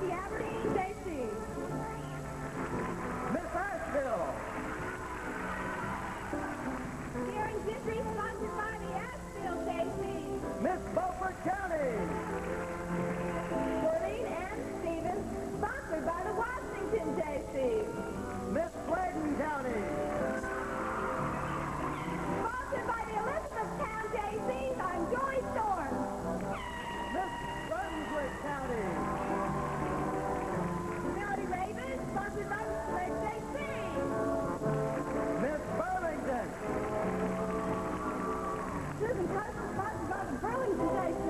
the Aberdeen JC. Miss Asheville. Steering Gentry, sponsored by the Asheville JC. Miss Beaufort County. Doreen and Stevens, sponsored by the Washington JC. Miss Bladen County. Sponsored by the Elizabethtown JCs, I'm Joy Storm. Miss Brunswick County. Melody Ravens, sponsored by the Sled JC. Miss Burlington. Susan Custer, sponsored by the Burlington JC.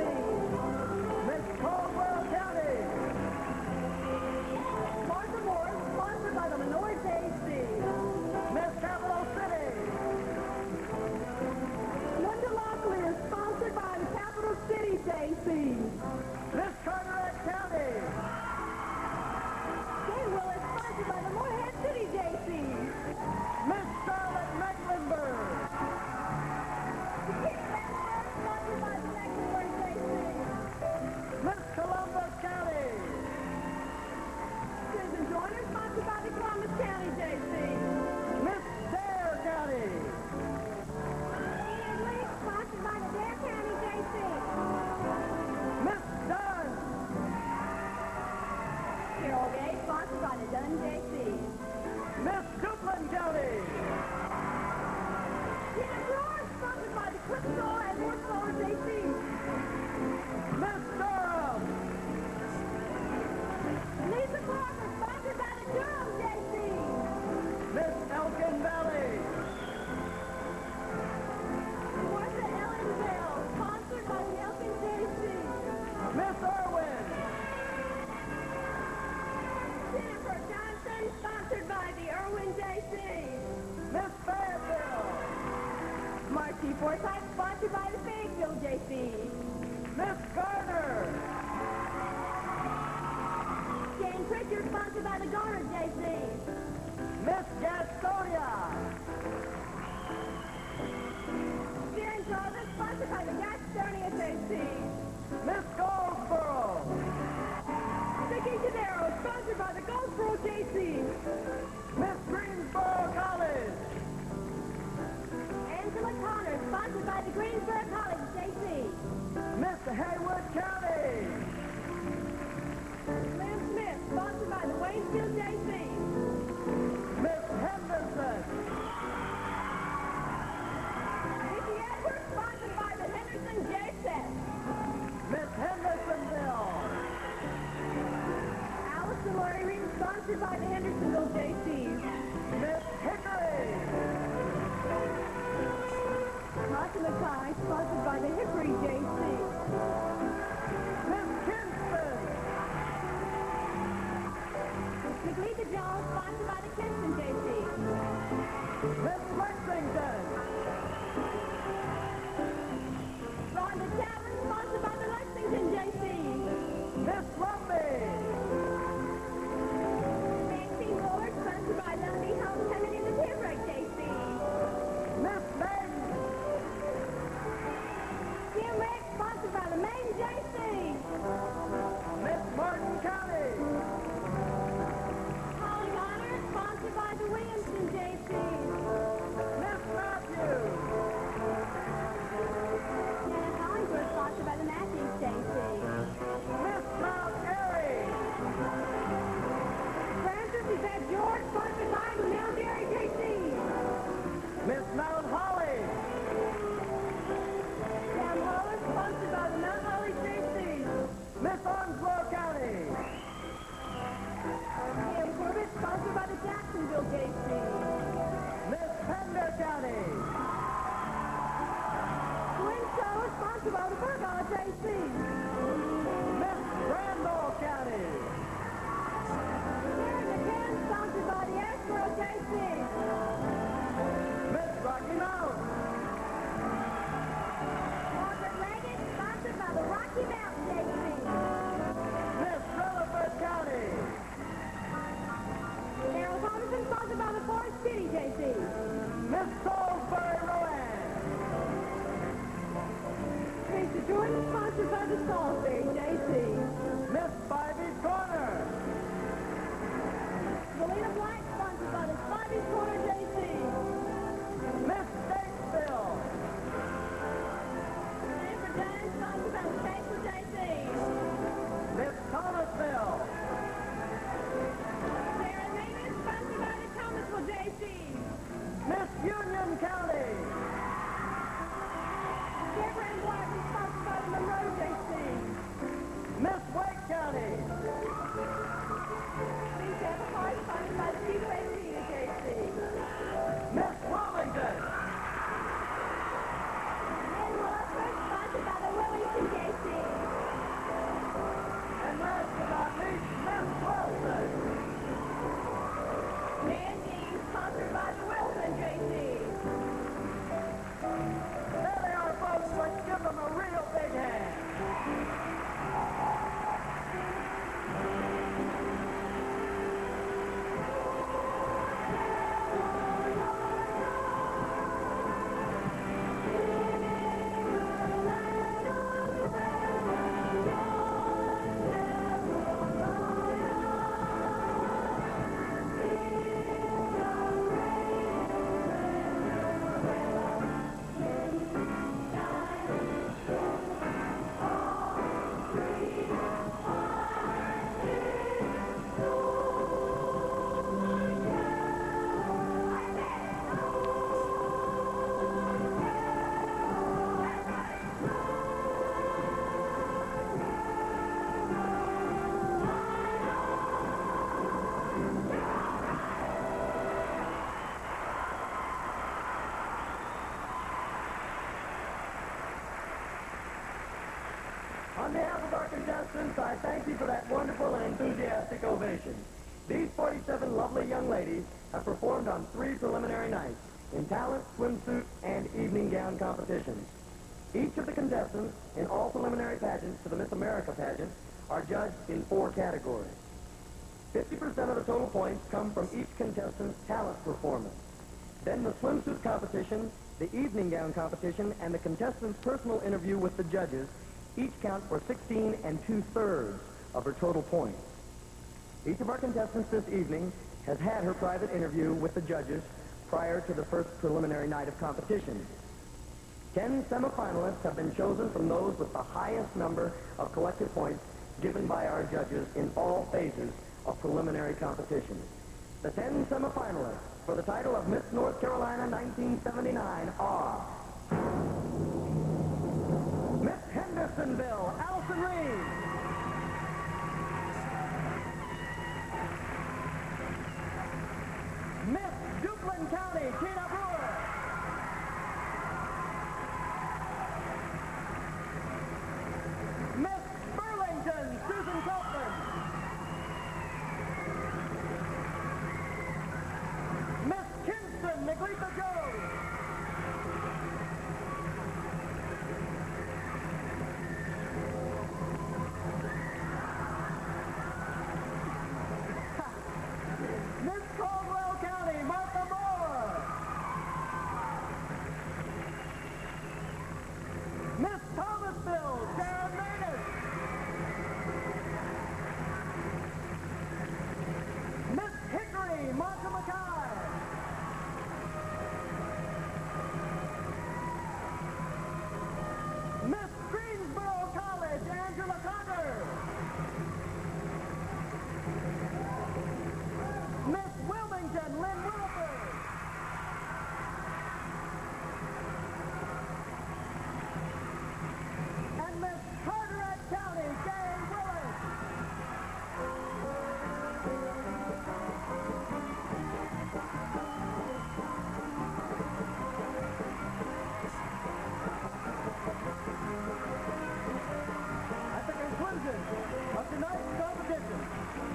Miss Caldwell County. Martha Moore, sponsored by the Lenore JC. Miss Capital City. Linda Locklear, sponsored by the Capital City JC. Miss Carteret County. Jay Willis, sponsored by the Morehead City JC. Miss Charlotte Mecklenburg. Keith Mecklenburg, sponsored by the Mecklenburg JC. Miss Columbus County. Susan Joyner, sponsored by the Columbus County JC. Miss Dare County. Ian Lee, sponsored by the Dare County JC. Miss Dunn. Carol Gay, sponsored by the Dunn JC. Miss Duplin County. Tina Brewer, sponsored by the Crystal and North Florida JC. Miss Durham. Lisa Parker, sponsored by the Durham JC. Miss Elkin Valley. Martha Ellen Bell, sponsored by the Elkin JC. Miss Irwin. Jennifer Johnson, sponsored by the Irwin JC. Miss Fayetteville. Marcy Forsyth, sponsored by the Fayetteville JC. Miss Garner. Jane Pritchard, sponsored by the Garner JC. Miss Gastonia. Sharon Jarvis, sponsored by the Gastonia JC. Miss Goldsboro. Vicky Gennaro, sponsored by the Goldsboro JC. Miss Greensboro College. Angela Connor, sponsored by the Greensboro College JC. Miss Haywood County. Lynn Smith, sponsored by the Waynesville JC. Miss Henderson. Vicki Edwards, sponsored by the Henderson JSET. Miss Hendersonville. Allison Laurie Reed, sponsored by the Hendersonville JCs. Miss Hickory. Tasha McKay, sponsored by the Hickory JC. Miss Kinston. Nicolita Jones, sponsored by the Kinston JC. Miss Lexington. Rhonda Chapman, sponsored by the Lexington JC. Miss Lumbee. Maxine Lord, sponsored by Lumbee Homecoming in the Pembroke JC. Miss Maiden. Kim Rex, sponsored by the Maine JC. Miss Martin County. Holly Bonner, sponsored by the Williamson JC. Miss Matthews. Janet Hollingbrook, thank you for that wonderful and enthusiastic ovation. These 47 lovely young ladies have performed on 3 preliminary nights in talent, swimsuit, and evening gown competitions. Each of the contestants in all preliminary pageants to the Miss America pageant are judged in 4 categories. 50% of the total points come from each contestant's talent performance. Then the swimsuit competition, the evening gown competition, and the contestant's personal interview with the judges each count for 16 2/3 of her total points. Each of our contestants this evening has had her private interview with the judges prior to the first preliminary night of competition. 10 semifinalists have been chosen from those with the highest number of collective points given by our judges in all phases of preliminary competition. The 10 semifinalists for the title of Miss North Carolina 1979 are Miss Hendersonville, Allison Reed. Miss Duplin County, Tina Brewer. Miss Burlington, Susan Copeland. Miss Kinston, Nicolita Jones. Miss Caldwell County, Martha Moore. Miss Thomasville, Sharon Maynard. Miss Hickory, Martha McKay. Miss Greensboro College, Angela Cotter. Miss Wilmington, Lynn Wilford. And Miss Carteret County, Gay Willis. At the conclusion of tonight's competition,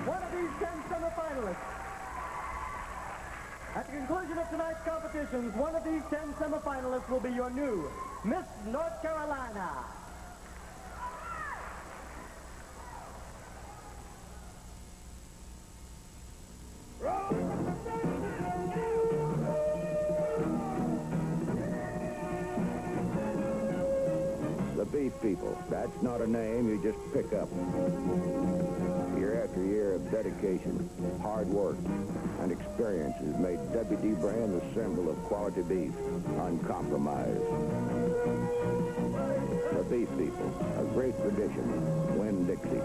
one of these 10 semifinalists At the conclusion of tonight's competitions, one of these 10 semifinalists will be your new Miss North Carolina. The Beef People. That's not a name you just pick up. Year after year of dedication, hard work, and experience has made W.D. Brand the symbol of quality beef, uncompromised. The Beef People, a great tradition. Winn-Dixie.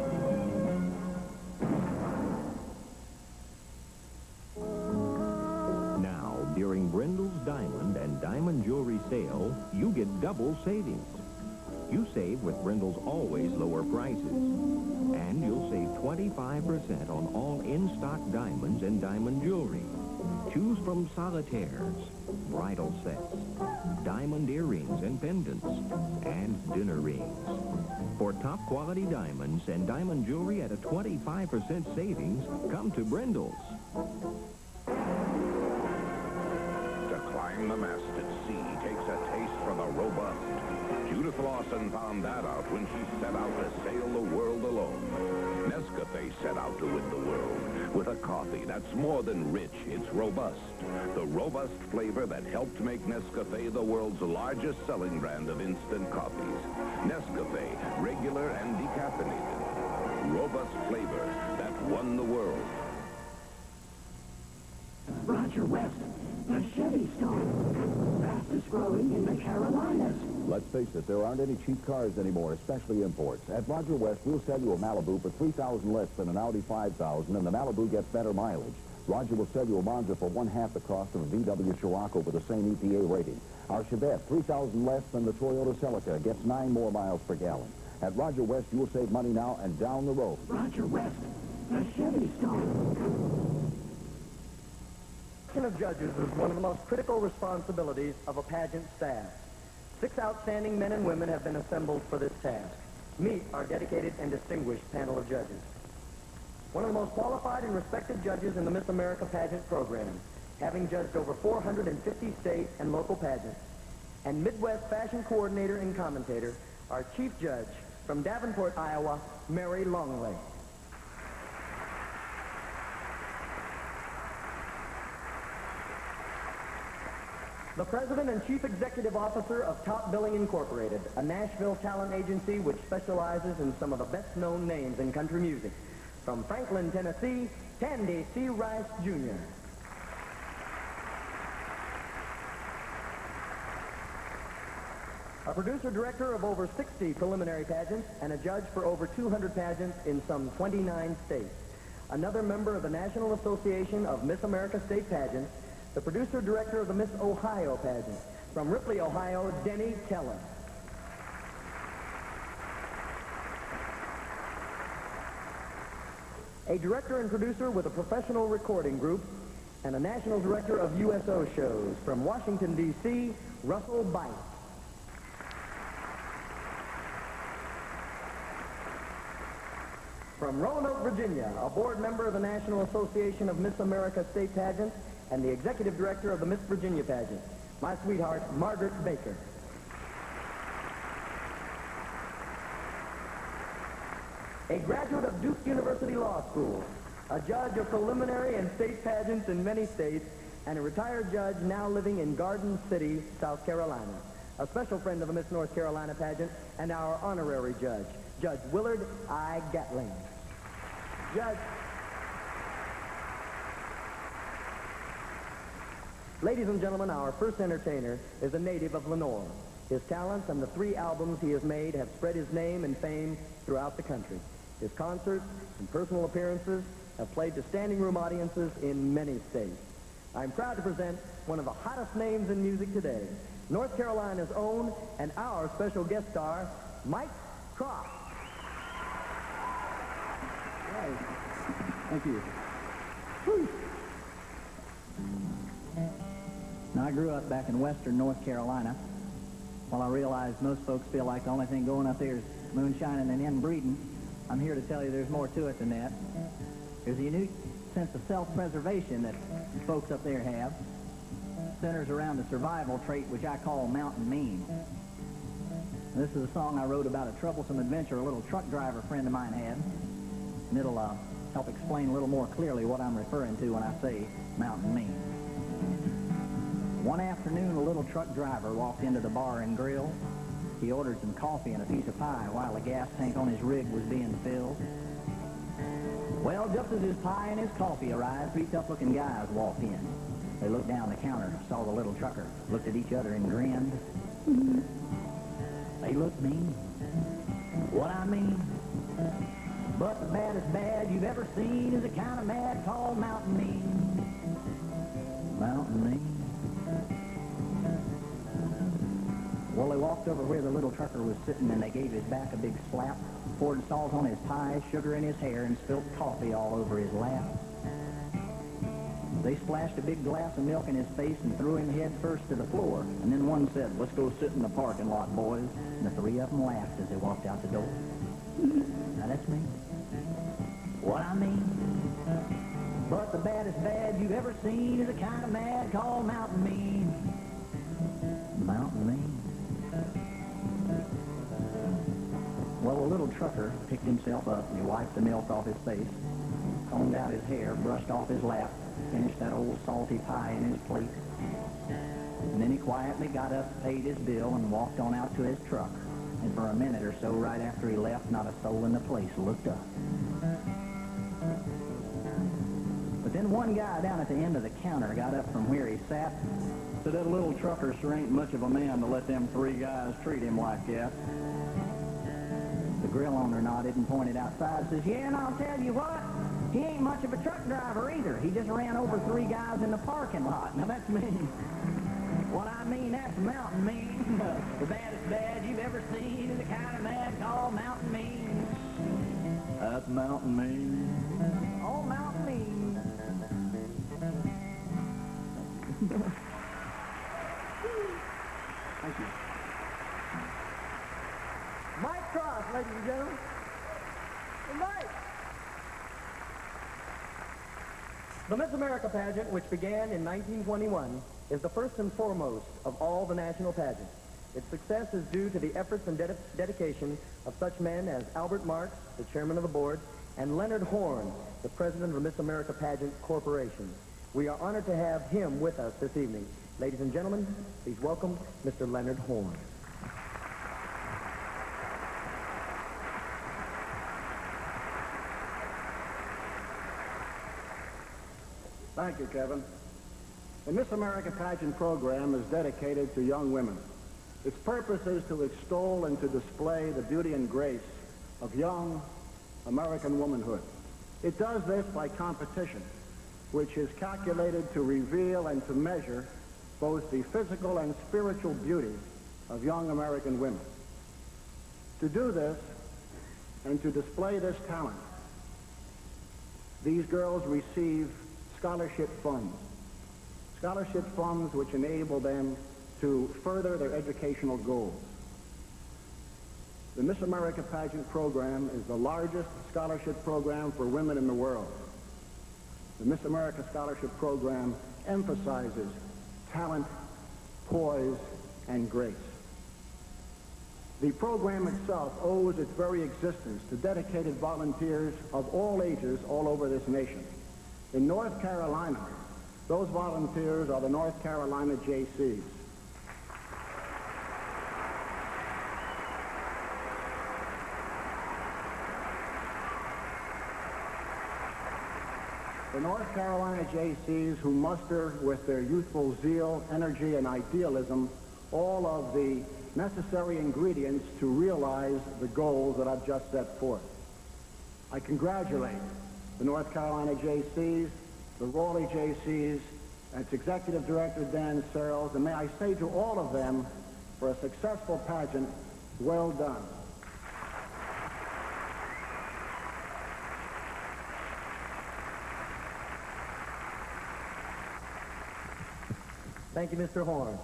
Now, during Brindle's Diamond and Diamond Jewelry Sale, you get double savings. You save with Brindle's always lower prices. And you'll save 25% on all in-stock diamonds and diamond jewelry. Choose from solitaires, bridal sets, diamond earrings and pendants, and dinner rings. For top quality diamonds and diamond jewelry at a 25% savings, come to Brindle's. To climb the mast at sea takes a taste for the robust. Judith Lawson found that out when she set out to sail the world alone. Nescafe set out to win the world with a coffee that's more than rich, it's robust. The robust flavor that helped make Nescafe the world's largest selling brand of instant coffees. Nescafe, regular and decaffeinated. Robust flavor that won the world. Roger West, the Chevy Stone, fastest growing in the Carolinas. Let's face it, there aren't any cheap cars anymore, especially imports. At Roger West, we'll sell you a Malibu for $3,000 less than an Audi 5000, and the Malibu gets better mileage. Roger will sell you a Monza for one-half the cost of a VW Scirocco with the same EPA rating. Our Chevette, $3,000 less than the Toyota Celica, gets 9 more miles per gallon. At Roger West, you'll save money now and down the road. Roger West, the Chevy Stone. The selection of judges is one of the most critical responsibilities of a pageant staff. 6 outstanding men and women have been assembled for this task. Meet our dedicated and distinguished panel of judges. One of the most qualified and respected judges in the Miss America pageant program, having judged over 450 state and local pageants, and Midwest fashion coordinator and commentator, our chief judge from Davenport, Iowa, Mary Longley. The president and chief executive officer of Top Billing Incorporated, a Nashville talent agency which specializes in some of the best-known names in country music. From Franklin, Tennessee, Tandy C. Rice, Jr. A producer-director of over 60 preliminary pageants and a judge for over 200 pageants in some 29 states. Another member of the National Association of Miss America State Pageants, the producer-director of the Miss Ohio pageant. From Ripley, Ohio, Denny Keller. A director and producer with a professional recording group and a national director of USO shows. From Washington, D.C., Russell Bice. From Roanoke, Virginia, a board member of the National Association of Miss America State Pageants and the executive director of the Miss Virginia pageant, my sweetheart, Margaret Baker. A graduate of Duke University Law School, a judge of preliminary and state pageants in many states, and a retired judge now living in Garden City, South Carolina. A special friend of the Miss North Carolina pageant and our honorary judge, Judge Willard I. Gatling. Judge. Ladies and gentlemen, our first entertainer is a native of Lenore. His talents and the 3 albums he has made have spread his name and fame throughout the country. His concerts and personal appearances have played to standing room audiences in many states. I'm proud to present one of the hottest names in music today, North Carolina's own and our special guest star, Mike Cross. Right. Thank you. Whew. Now, I grew up back in western North Carolina. While I realize most folks feel like the only thing going up there is moonshining and inbreeding, I'm here to tell you there's more to it than that. There's a unique sense of self-preservation that folks up there have. Centers around a survival trait which I call mountain mean. This is a song I wrote about a troublesome adventure a little truck driver friend of mine had. And it'll help explain a little more clearly what I'm referring to when I say mountain mean. One afternoon, a little truck driver walked into the bar and grill. He ordered some coffee and a piece of pie while the gas tank on his rig was being filled. Well, just as his pie and his coffee arrived, 3 tough-looking guys walked in. They looked down the counter, saw the little trucker, looked at each other and grinned. They looked mean. What I mean? But the baddest bad you've ever seen is a kind of mad called mountain mean. Mountain mean. Well, they walked over where the little trucker was sitting, and they gave his back a big slap, poured salt on his pie, sugar in his hair, and spilt coffee all over his lap. They splashed a big glass of milk in his face and threw him head first to the floor. And then one said, "Let's go sit in the parking lot, boys." And the 3 of them laughed as they walked out the door. Now, that's me. What I mean? But the baddest bad you've ever seen is a kind of mad called mountain mean. Mountain mean. Well, the little trucker picked himself up and he wiped the milk off his face, combed out his hair, brushed off his lap, finished that old salty pie in his plate. And then he quietly got up, paid his bill, and walked on out to his truck. And for a minute or so, right after he left, not a soul in the place looked up. But then one guy down at the end of the counter got up from where he sat, said, "That little trucker sure ain't much of a man to let them 3 guys treat him like that." The grill owner nodded and pointed outside, says, "Yeah, and I'll tell you what, he ain't much of a truck driver either. He just ran over 3 guys in the parking lot." Now, that's mean. What I mean, that's mountain mean. The baddest bad you've ever seen is the kind of mad called mountain mean. That's mountain mean. Oh, mountain mean. Thank you. Mike Cross, ladies and gentlemen. The Miss America pageant, which began in 1921, is the first and foremost of all the national pageants. Its success is due to the efforts and dedication of such men as Albert Marks, the chairman of the board, and Leonard Horn, the president of the Miss America Pageant Corporation. We are honored to have him with us this evening. Ladies and gentlemen, please welcome Mr. Leonard Horn. Thank you, Kevin. The Miss America Pageant program is dedicated to young women. Its purpose is to extol and to display the beauty and grace of young American womanhood. It does this by competition, which is calculated to reveal and to measure both the physical and spiritual beauty of young American women. To do this and to display this talent, these girls receive scholarship funds which enable them to further their educational goals. The Miss America Pageant program is the largest scholarship program for women in the world. The Miss America Scholarship Program emphasizes talent, poise, and grace. The program itself owes its very existence to dedicated volunteers of all ages all over this nation. In North Carolina, those volunteers are the North Carolina JCs. The North Carolina JCs who muster with their youthful zeal, energy, and idealism all of the necessary ingredients to realize the goals that I've just set forth. I congratulate the North Carolina JCs, the Raleigh JCs, and its Executive Director, Dan Searles, and may I say to all of them, for a successful pageant, well done. Thank you, Mr. Horn.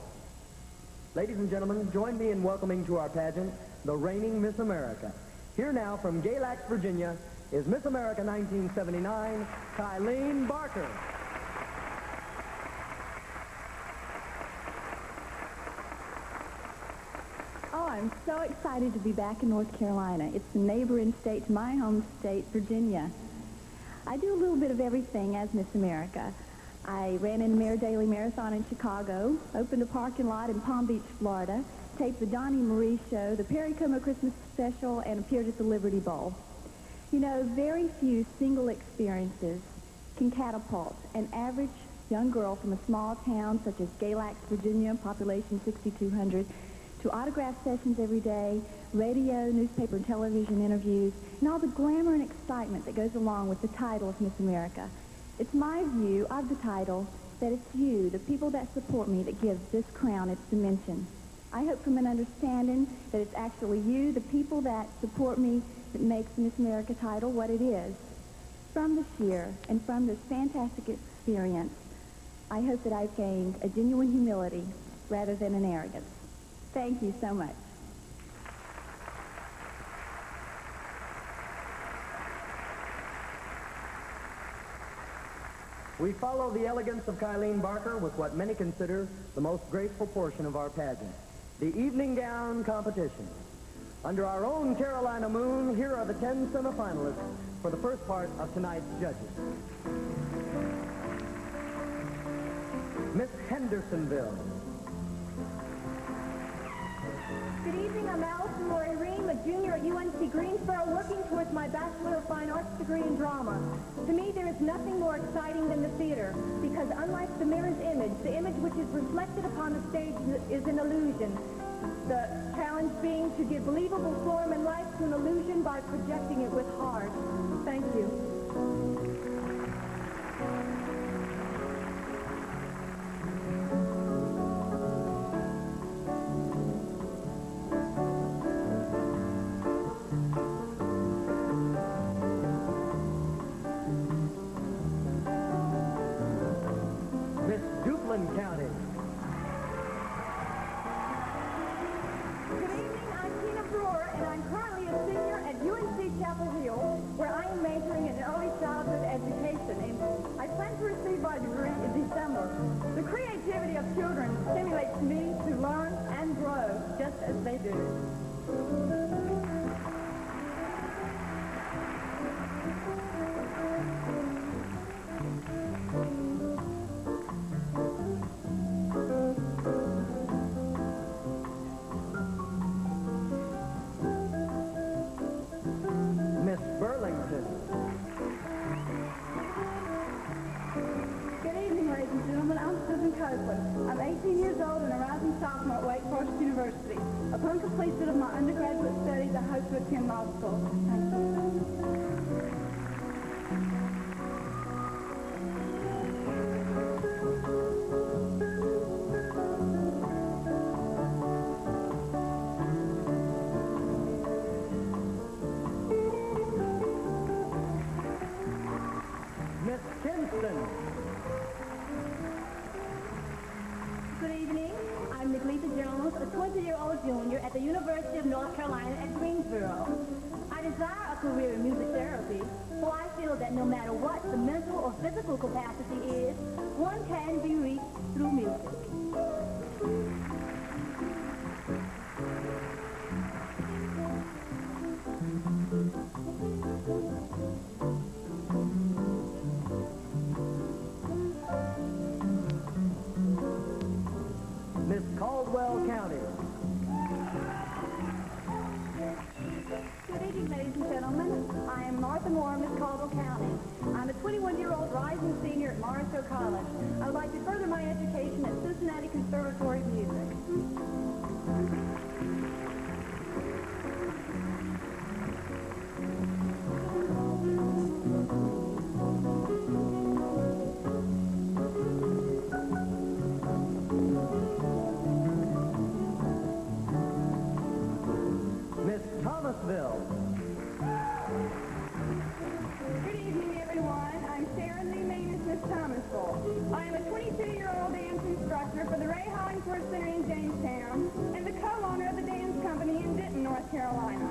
Ladies and gentlemen, join me in welcoming to our pageant the reigning Miss America. Here now from Galax, Virginia, is Miss America 1979, Kylene Barker. Oh, I'm so excited to be back in North Carolina. It's the neighboring state to my home state, Virginia. I do a little bit of everything as Miss America. I ran in the Mayor Daily Marathon in Chicago, opened a parking lot in Palm Beach, Florida, taped the Donnie Marie Show, the Perry Como Christmas Special, and appeared at the Liberty Bowl. You know, very few single experiences can catapult an average young girl from a small town such as Galax, Virginia, population 6,200, to autograph sessions every day, radio, newspaper, and television interviews, and all the glamour and excitement that goes along with the title of Miss America. It's my view of the title that it's you, the people that support me, that gives this crown its dimension. I hope from an understanding that it's actually you, the people that support me, that makes the Miss America title what it is. From this year and from this fantastic experience, I hope that I've gained a genuine humility rather than an arrogance. Thank you so much. We follow the elegance of Kylene Barker with what many consider the most graceful portion of our pageant, the evening gown competition. Under our own Carolina moon, here are the 10 semifinalists for the first part of tonight's judges. Miss Hendersonville. Good evening, I'm Allison Lori Ream, a junior at UNC Greensboro, working towards my Bachelor of Fine Arts degree in drama. To me, there is nothing more exciting than the theater, because unlike the mirror's image, the image which is reflected upon the stage is an illusion. The challenge being to give believable form and life to an illusion by projecting it with heart. Thank you. Miss Duplin County. Good evening, I'm Tina Brewer, and I'm currently a senior at UNC Chapel Hill, where I am majoring in early childhood education. And I plan to receive Weston. Good evening. I'm Miss Lisa Jones, a 20-year-old junior at the University of North Carolina at Greensboro. I desire a career in music therapy, for I feel that no matter what the mental or physical capacity is, one can be reached through music. Miss Caldwell County. Good evening, ladies and gentlemen. I am Martha Moore, Miss Caldwell County. I'm a 21-year-old rising senior at Morrisville College. I would like to further my education at Cincinnati Conservatory of Music. Miss Thomasville. Good evening, everyone. I'm Sharon Lee Manus, Miss Thomasville. I am a 22-year-old dance instructor for the Ray Hollingsworth Center in Jamestown and the co-owner of the dance company in Denton, North Carolina.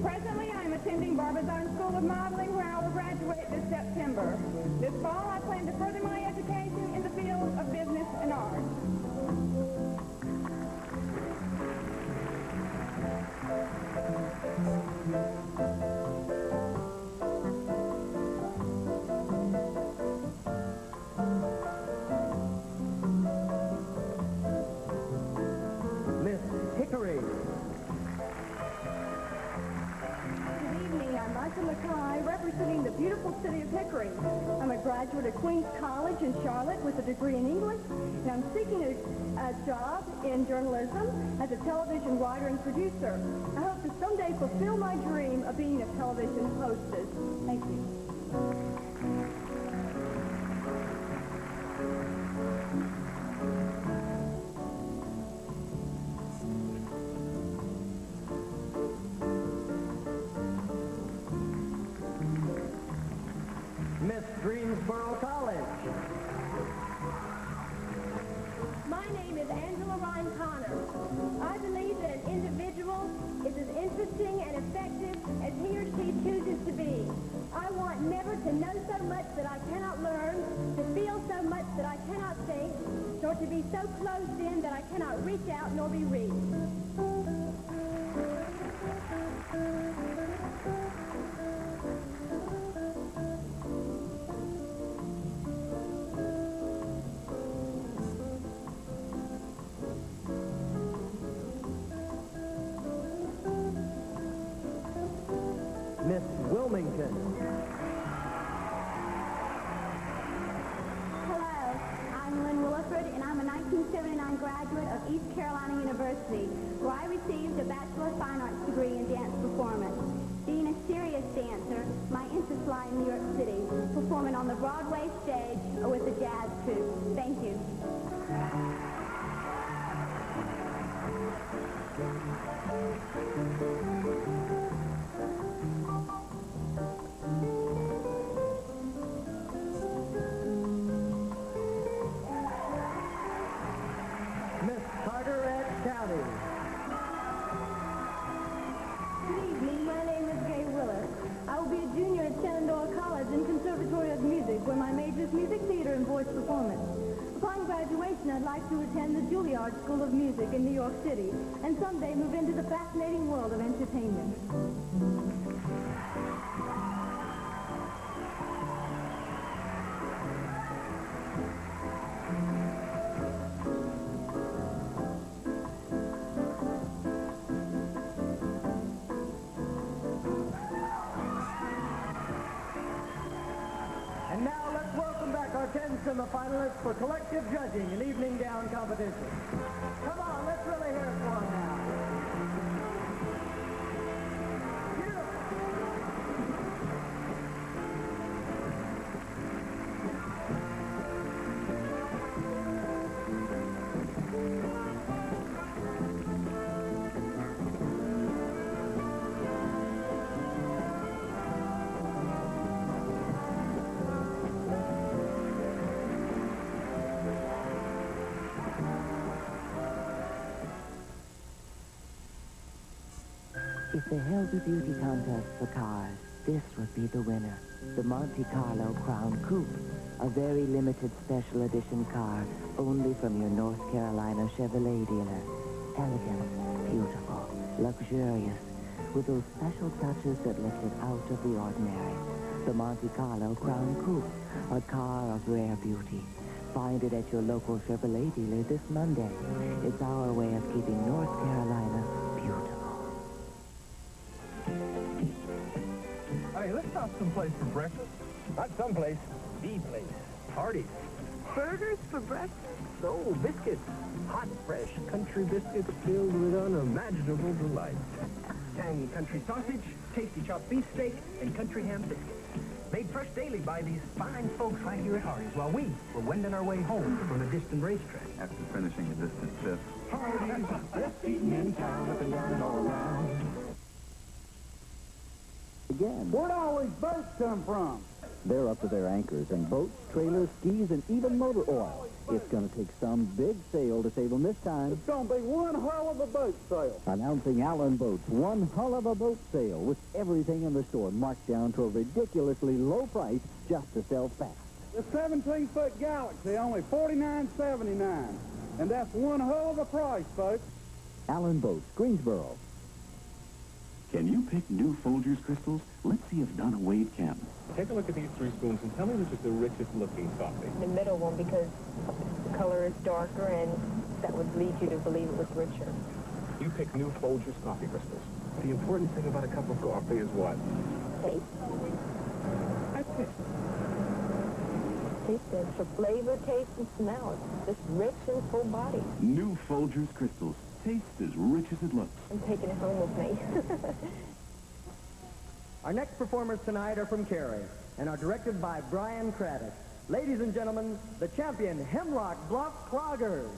Presently, I am attending Barbizon School of Modeling, where I will graduate this September. This fall, I plan to further my education in the field of business and art. Miss Hickory. Good evening. I'm Martha McKay, representing the beautiful city of Hickory. I'm a graduate of Queens College in Charlotte with a degree in English, and I'm seeking a job in journalism as a television writer and producer. I hope to someday fulfill my dream of being a television hostess. Thank you. Miss Greensboro College. My name is Angela Ryan Connor. I believe that an individual is as interesting and effective as he or she chooses to be. I want never to know so much that I cannot learn, to feel so much that I cannot think, nor to be so closed in that I cannot reach out nor be reached. Miss Wilmington. Hello, I'm Lynn Williford, and I'm a 1979 graduate of East Carolina University, where I received a Bachelor of Fine Arts degree in dance performance. Being a serious dancer, my interests lie in New York City, performing on the Broadway stage or with a jazz troupe. Thank you. Miss Carteret County. Good evening. My name is Gay Willis. I will be a junior at Shenandoah College and Conservatory of Music, where my major is music theater and voice performance. Upon graduation, I'd like to attend the Juilliard School of Music in New York City and someday move into the fascinating world of entertainment. And now let's welcome back our 10 semifinalists for collective judging in evening gown competition. Come on, let's really hear it for them now. If the Healthy Beauty Contest for cars, this would be the winner. The Monte Carlo Crown Coupe, a very limited special edition car only from your North Carolina Chevrolet dealer. Elegant, beautiful, luxurious, with those special touches that lift it out of the ordinary. The Monte Carlo Crown Coupe, a car of rare beauty. Find it at your local Chevrolet dealer this Monday. It's our way of keeping North Carolina beautiful. Hey, let's stop someplace for breakfast. Not someplace, the place. Parties. Burgers for breakfast? Oh, biscuits. Hot, fresh country biscuits filled with unimaginable delight. Tangy country sausage, tasty chopped beef steak, and country ham biscuits. Made fresh daily by these fine folks right here at Hardee's while we were wending our way home from a distant racetrack. After finishing a distant shift. Hardee's, best eating in town, up and down and all around. Again. Where'd all these boats come from? They're up to their anchors in boats, trailers, skis, and even motor oil. It's going to take some big sale to save them this time. It's going to be one hell of a boat sale. Announcing Allen Boats' one hull of a boat sale with everything in the store marked down to a ridiculously low price just to sell fast. The 17-foot Galaxy, only $49.79. And that's one hell of a price, folks. Allen Boats, Greensboro. Can you pick new Folgers crystals? Let's see if Donna Wade can. Take a look at these 3 spoons and tell me which is the richest looking coffee. The middle one, because the color is darker and that would lead you to believe it was richer. You pick new Folgers coffee crystals. The important thing about a cup of coffee is what? Taste. That's it. Taste it for flavor, taste, and smell. It's just rich and full body. New Folgers crystals. Tastes as rich as it looks. I'm taking it home with me. Our next performers tonight are from Cary and are directed by Brian Craddock. Ladies and gentlemen, the champion Hemlock Block Cloggers.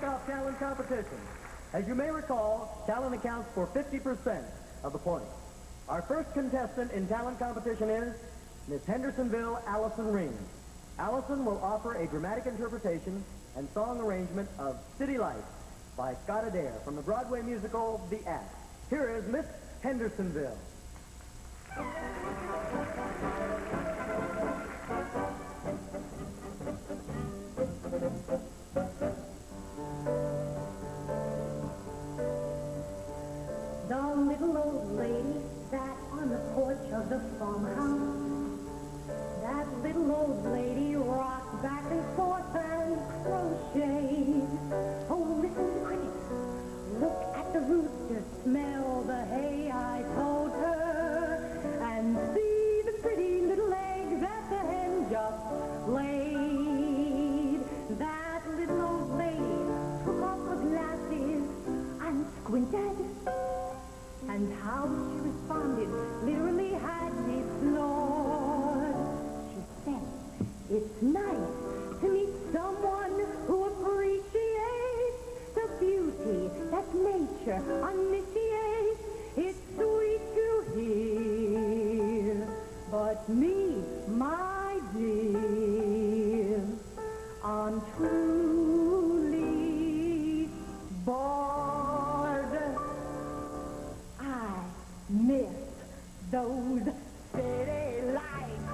off talent competition. As you may recall, talent accounts for 50% of the points. Our first contestant in talent competition is Miss Hendersonville Allison Ream. Allison will offer a dramatic interpretation and song arrangement of City Lights by Scott Adair from the Broadway musical The Act. Here is Miss Hendersonville. The little old lady sat on the porch of the farmhouse. That little old lady rocked back and forth and crocheted. Oh, listen to the crickets. Look at the rooster. Smell the hay, I told her. And see the pretty little egg that the hen just laid. That little old lady took off her glasses and squinted. And how she responded literally had me floored. She said, it's nice to meet someone who appreciates the beauty that nature initiates. It's sweet to hear, but me, my dear, I'm truly bored. I miss those city lights,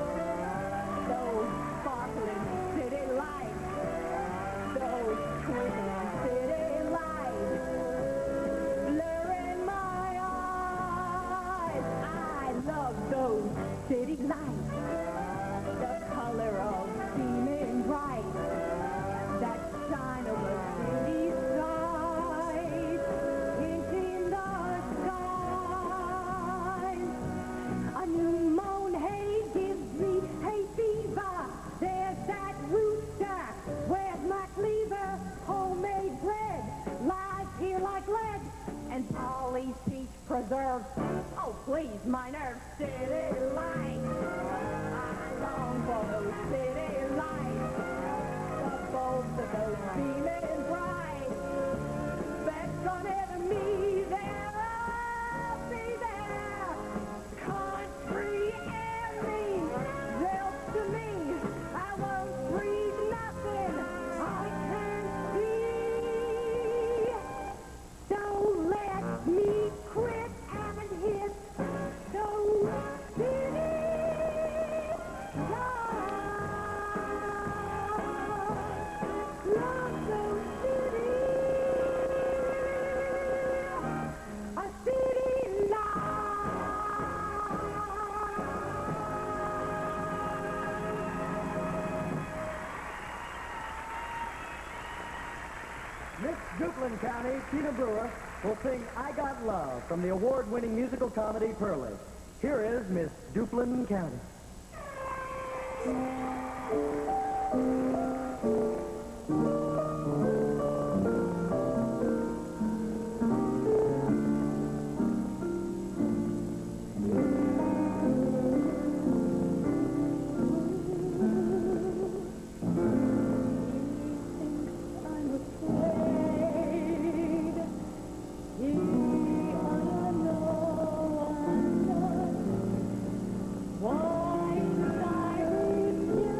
those sparkling city lights, those twinkling city lights, blurring my eyes. I love those city lights, the color of beaming bright, that shine over city sights, hinting the skies. A new mown hay gives me hay fever. There's that rooster. Where's my cleaver? Homemade bread lies here like lead. And Polly's peach preserves. Oh, please, my nerves. City lights. I long for those city lights. The bulbs of those beaming bright. Bet on enemy there. I'll be there. Country air me, they'll to me. I won't breathe nothing I can't see. Don't let me quit and hit those city lights. Love those city, a city light. Miss Duplin County, Tina Brewer, will sing I Got Love from the award-winning musical comedy Pearly. Here is Miss Duplin County. I'm afraid. I know I'm not. Why did I reach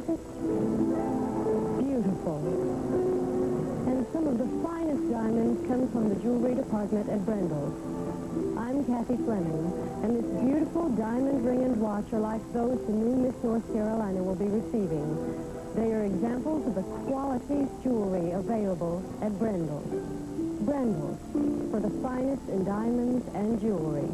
it? Beautiful. And some of the finest diamonds come from the jewelry department at Brendel's. I'm Kathy Fleming, and this beautiful diamond ring and watch are like those the new Miss North Carolina will be receiving. They are examples of the quality jewelry available at Brendel's. Brendel's, for the finest in diamonds and jewelry.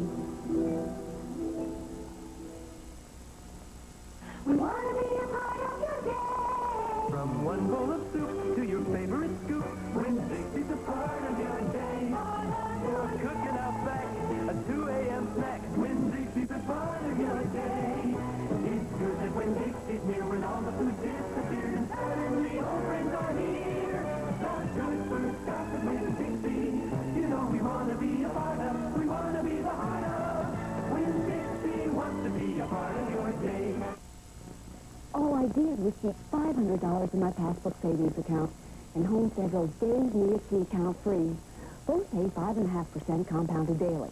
We want to be a part of your day. From one bowl of soup to your favorite scoop, when Dixie's a part of your day. Or cooking out back, a 2 a.m. snack, when Dixie's a part of your day. It's good that when Dixie's near, when all the food disappears, and suddenly old friends are here. Such good food, gossip with Dixie. You know we want to be a part of, we want to be the heart of. When Dixie wants to be a part of your day. All I did was keep $500 in my passbook savings account, and Home Federal gave me a key account free. Both pay 5.5% compounded daily.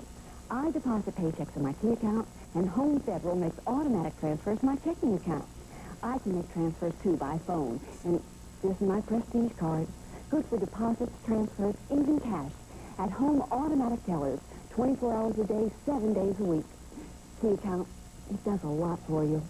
I deposit paychecks in my key account, and Home Federal makes automatic transfers to my checking account. I can make transfers, too, by phone, and this is my Prestige card. Good for deposits, transfers, even cash. At home automatic tellers, 24 hours a day, 7 days a week. Key account, it does a lot for you.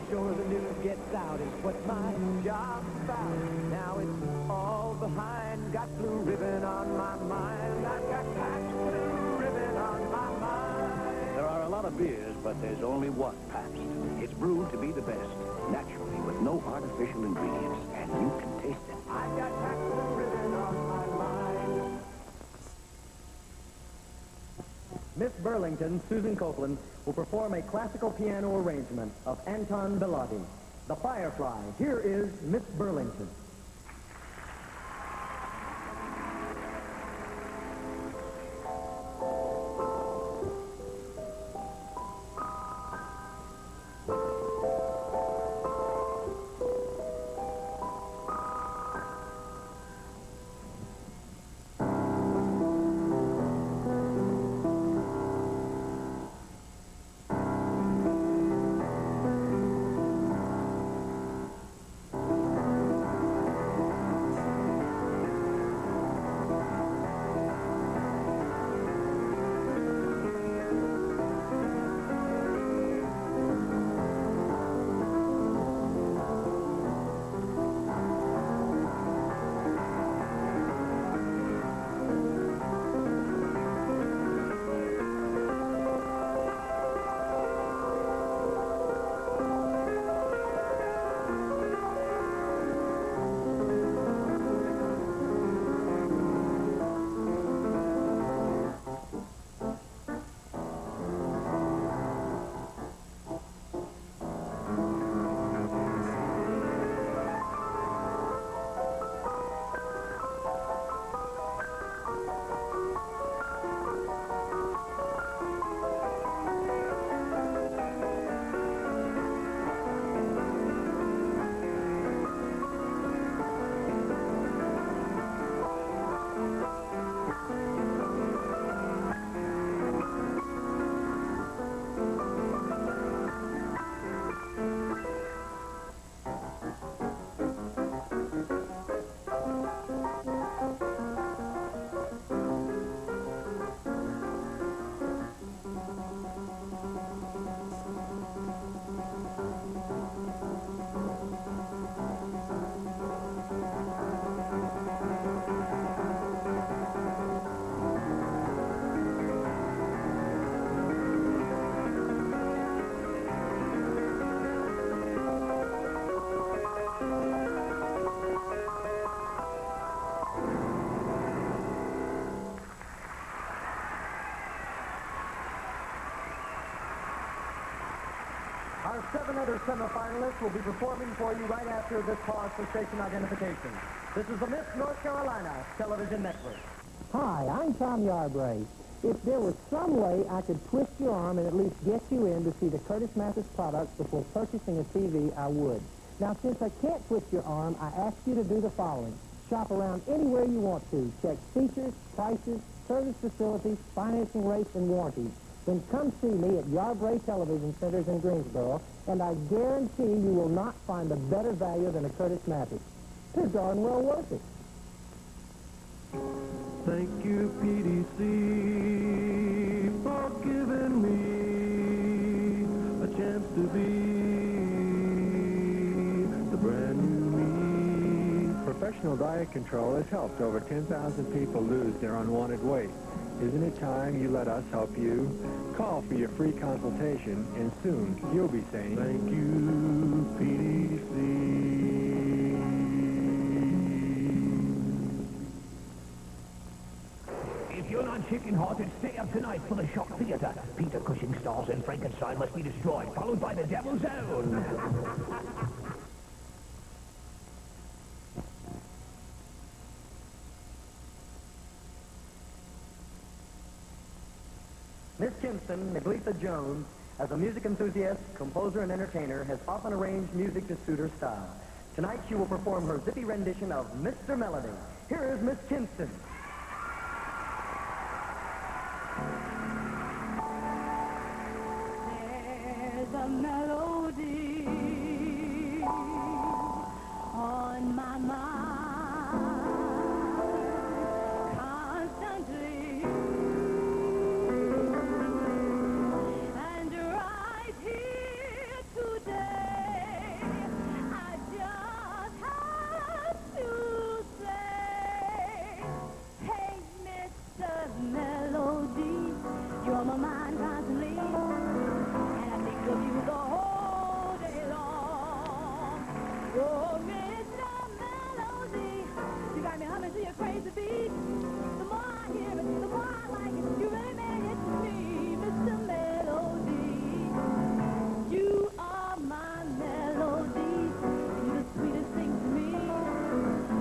Sure the news gets out is what my job's about. Now it's all behind. Got blue ribbon on my mind. I've got Pabst blue ribbon on my mind. There are a lot of beers, but there's only one Pabst. It's brewed to be the best, naturally, with no artificial ingredients, and you can taste it. I've got Pabst blue ribbon on my mind. Miss Burlington, Susan Copeland, will perform a classical piano arrangement of Anton Bellotti. The Firefly. Here is Miss Burlington. Our 7 other semifinalists will be performing for you right after this pause for station identification. This is the Miss North Carolina Television Network. Hi, I'm Tom Yarbray. If there was some way I could twist your arm and at least get you in to see the Curtis Mathis products before purchasing a TV, I would. Now, since I can't twist your arm, I ask you to do the following. Shop around anywhere you want to. Check features, prices, service facilities, financing rates, and warranties, then come see me at Yarbray Television Centers in Greensboro, and I guarantee you will not find a better value than a Curtis mattress. They're darn well worth it. Thank you, PDC, for giving me a chance to be the brand new me. Professional diet control has helped over 10,000 people lose their unwanted weight. Isn't it time you let us help you? Call for your free consultation, and soon you'll be saying, thank you, PDC. If you're not chicken-hearted, stay up tonight for the Shock Theater. Peter Cushing stars and Frankenstein must be destroyed, followed by the Devil's Own. Miss Kinston, Negletha Jones, as a music enthusiast, composer, and entertainer, has often arranged music to suit her style. Tonight she will perform her zippy rendition of Mr. Melody. Here is Miss Kinston. There's a melody on my mind constantly, and right here today I just have to say, hey, Mr. Melody, you're on my mind constantly, and I think of you the whole day long. Oh, Mr. Melody, you got me humming to your crazy beat. The more I hear it, the more I like it. You really made it to me, Mr. Melody. You are my melody. You're the sweetest thing to me.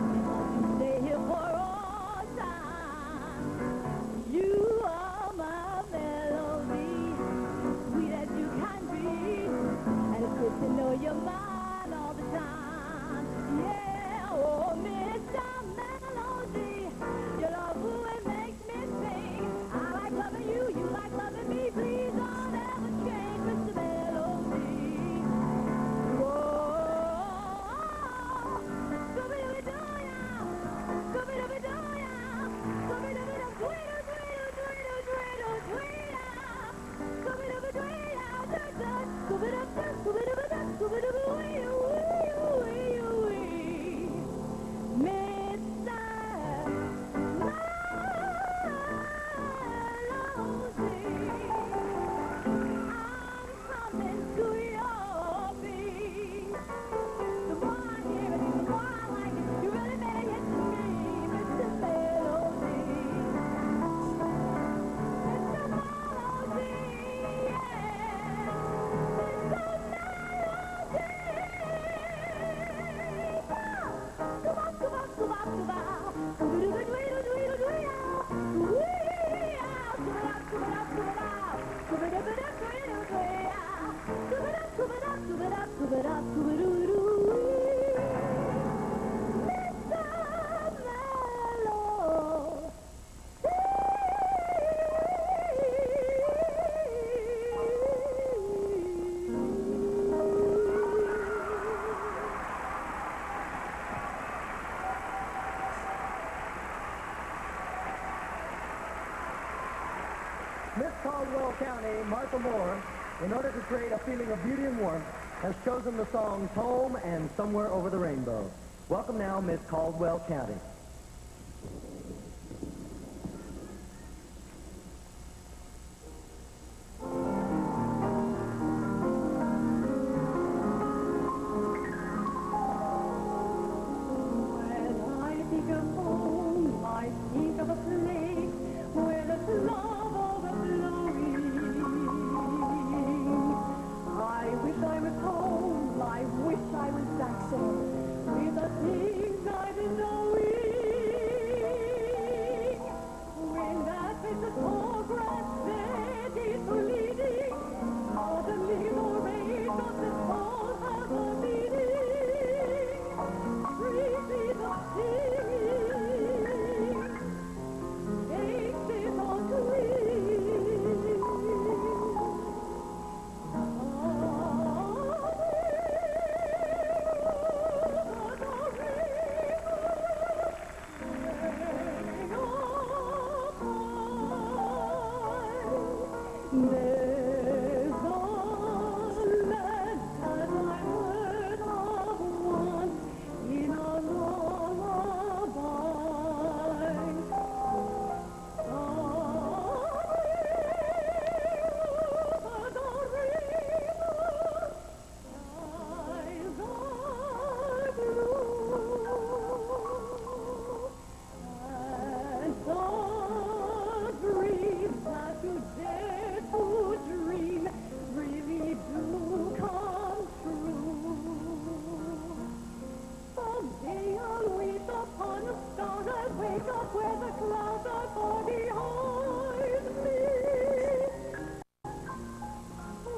And I'll stay here for all time. You are my melody, sweet as you can be, and it's good to know you're mine all the time. Yeah, oh, Mr. Melody, your love, ooh, it makes me sing. I like loving you, you like loving me. Please don't ever change, Mr. Melody. Whoa, scooby-dooby-doo-ya, scooby-dooby-doo-ya, scooby-dooby-doo-tweedle-tweedle-tweedle-tweedle-tweedle. Miss Caldwell County, Martha Moore, in order to create a feeling of beauty and warmth, has chosen the songs Home and Somewhere Over the Rainbow. Welcome now, Miss Caldwell County. When I think of home, I think of a place where there's love overflowing. I wish I was home, I wish I was back there, with the things I've been knowing. There's a lad that I heard of once in a lullaby. Where the clouds are far behind me,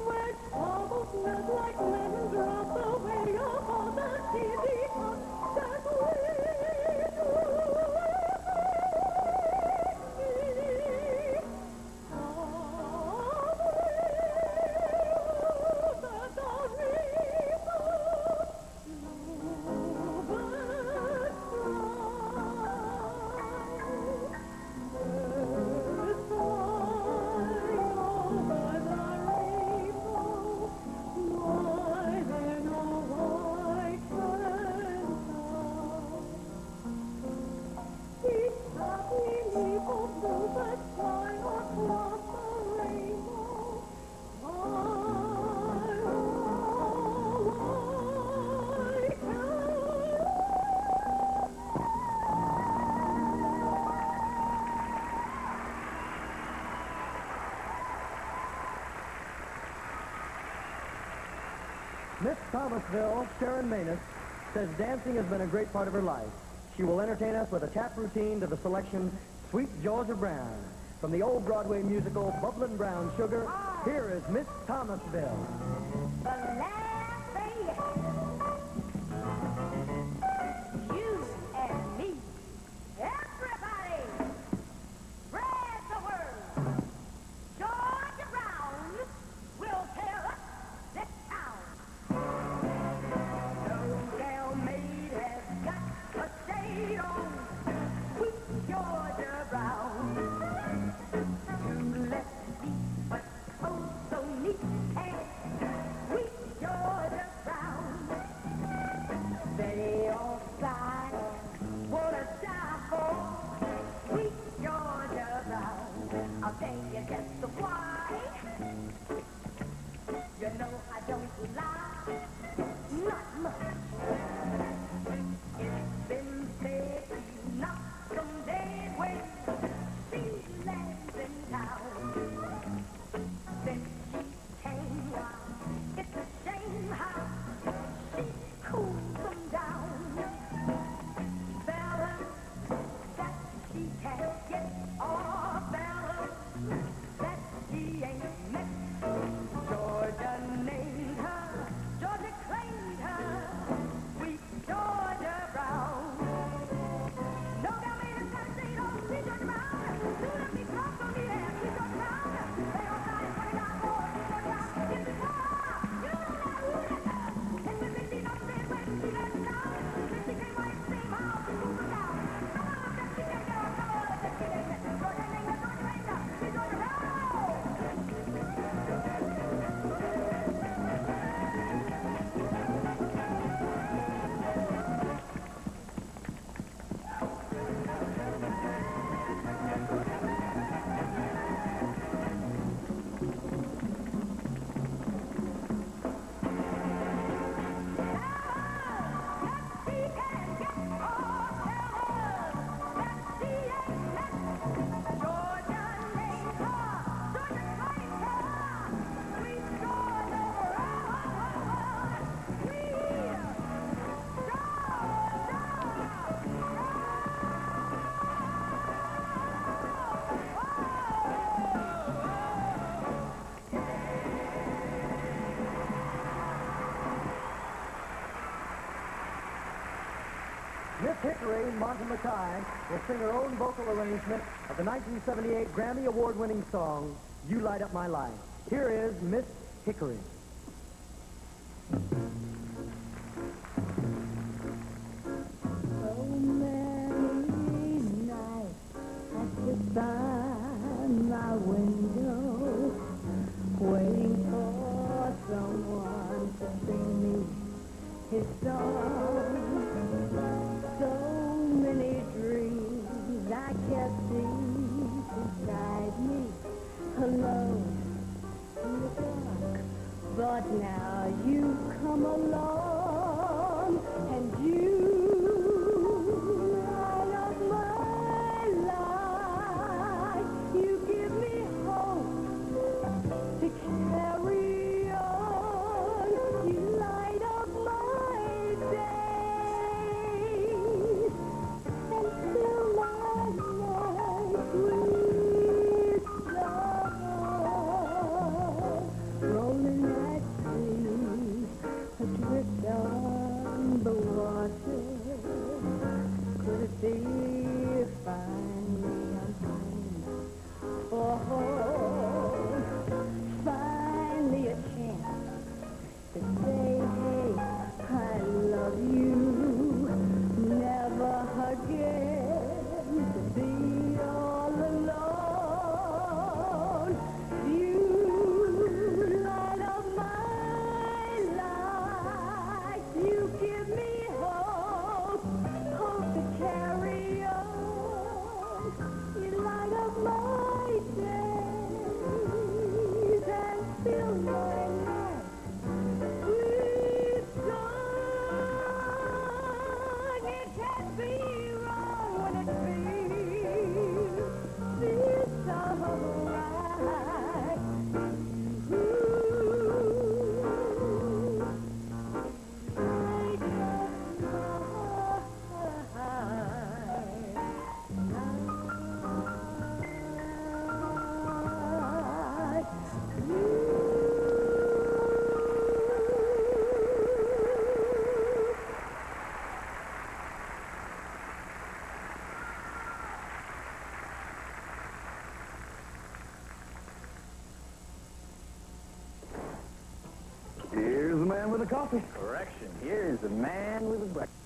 where troubles melt like lemon drops away upon the chimney top that we Miss Thomasville, Sharon Manus, says dancing has been a great part of her life. She will entertain us with a tap routine to the selection Sweet Georgia Brown. From the old Broadway musical Bubblin' Brown Sugar, here is Miss Thomasville. You and me, everybody, spread the word. Georgia Brown will tear up this town. No down maid has got a shade on. Sweet Georgia Brown. Let's see what's oh so neat and sweet Georgia Brown. They all sigh, wanna die for sweet Georgia Brown. I'll tell you just why. You know I don't lie, not much. It's been said you knock someday when she lands in town. Since she came round, it's a shame how she cools them down. Balance that she can't get, or balance that she ain't met. Georgia named her, Georgia claimed her, sweet Georgia Brown. No doubt made us gotta say, oh, sweet Georgia Brown. Soon as we cross on the air, sweet Georgia Brown. They all started running out for sweet Georgia Brown. Give me more. You don't know who it is. And when they see no red when she let it down, then she came right same out to cool them down. Come on, that she can't get on, come on, that she can't get. Georgia named her, Georgia claimed her, sweet Georgia Brown. Miss Hickory, Monty Mackay, will sing her own vocal arrangement of the 1978 Grammy Award-winning song, You Light Up My Life. Here is Miss Hickory. So many nights I sit by my window Now you come along and you light up my life. You give me hope to carry on. You light up my days and fill my life with love. Rolling like trees adrift on the water. Could it be finally I'm for home? Finally a chance to say, hey, I love you. Never again to be all alone. You light up my life. You give me hope, hope to carry on. You light up my days and fill my life with song. It can't be wrong when it feels alright. Here's the man with the coffee. Correction. Here's the man with the breakfast.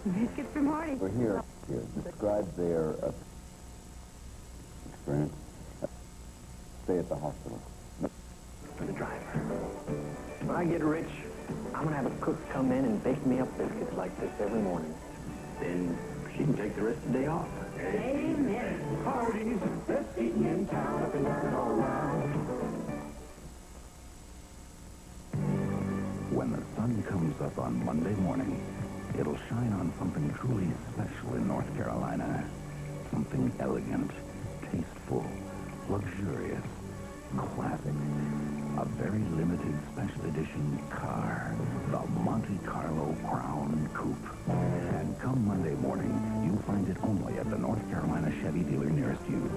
Biscuits from Hardy. We're here describes their experience. Stay at the hospital. For the driver. When I get rich, I'm gonna have a cook come in and bake me up biscuits like this every morning. Then she can take the rest of the day off. Amen. Hardy's, best eating in town, up and down all around. When the sun comes up on Monday morning, it'll shine on something truly special in North Carolina. Something elegant, tasteful, luxurious, classic. A very limited special edition car, the Monte Carlo Crown Coupe. And come Monday morning, you'll find it only at the North Carolina Chevy dealer nearest you.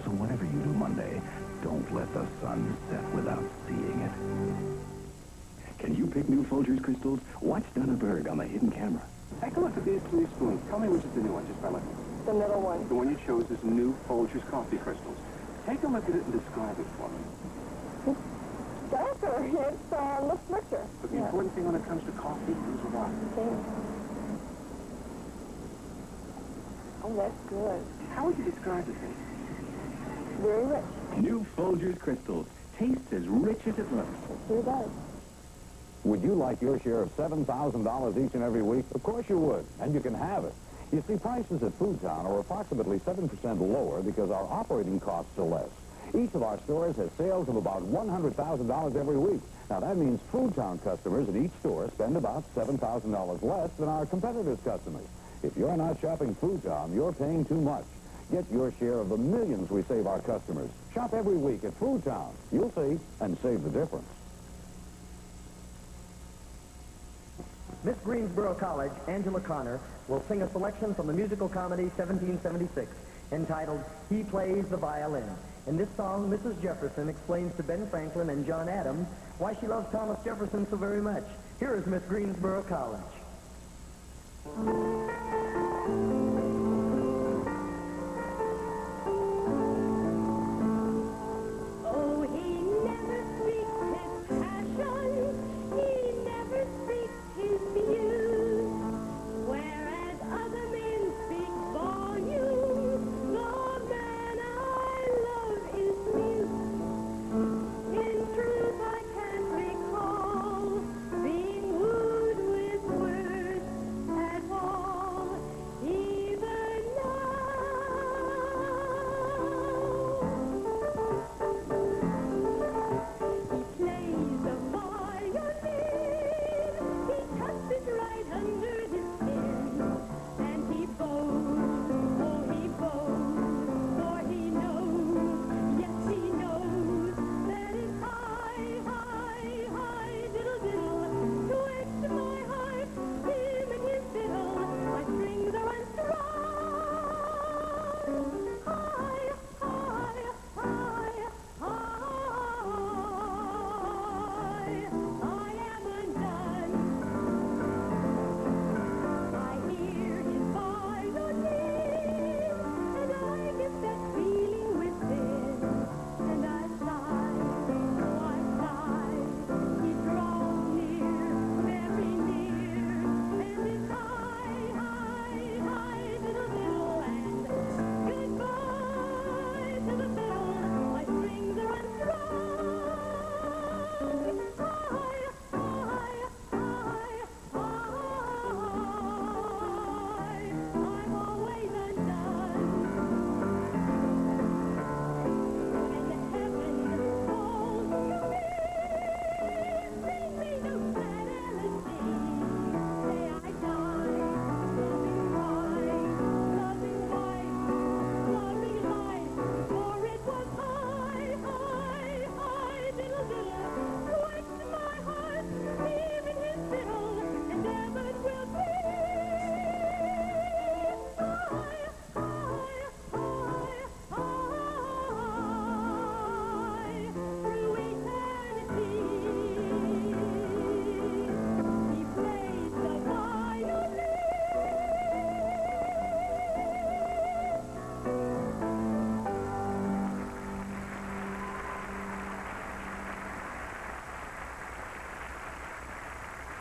So whatever you do Monday, don't let the sun set without seeing it. Can you pick new Folgers crystals? Watch Donna Berg on the hidden camera. Take a look at these three spoons. Tell me which is the new one, just by looking. The middle one. The one you chose is new Folgers coffee crystals. Take a look at it and describe it for me. Darker. It looks richer. But the important thing when it comes to coffee is what? Oh, that's good. How would you describe it, Dave? Very rich. New Folgers crystals. Tastes as rich as it looks. It sure does. Would you like your share of $7,000 each and every week? Of course you would, and you can have it. You see, prices at Food Town are approximately 7% lower because our operating costs are less. Each of our stores has sales of about $100,000 every week. Now, that means Food Town customers at each store spend about $7,000 less than our competitors' customers. If you're not shopping Food Town, you're paying too much. Get your share of the millions we save our customers. Shop every week at Food Town. You'll see, and save the difference. Miss Greensboro College, Angela Connor, will sing a selection from the musical comedy 1776, entitled He Plays the Violin. In this song, Mrs. Jefferson explains to Ben Franklin and John Adams why she loves Thomas Jefferson so very much. Here is Miss Greensboro College. Oh, he never speaks his passion, he never speaks his views, whereas other men speak volumes, the man I love is mute. In truth, I can't recall being wooed with words at all.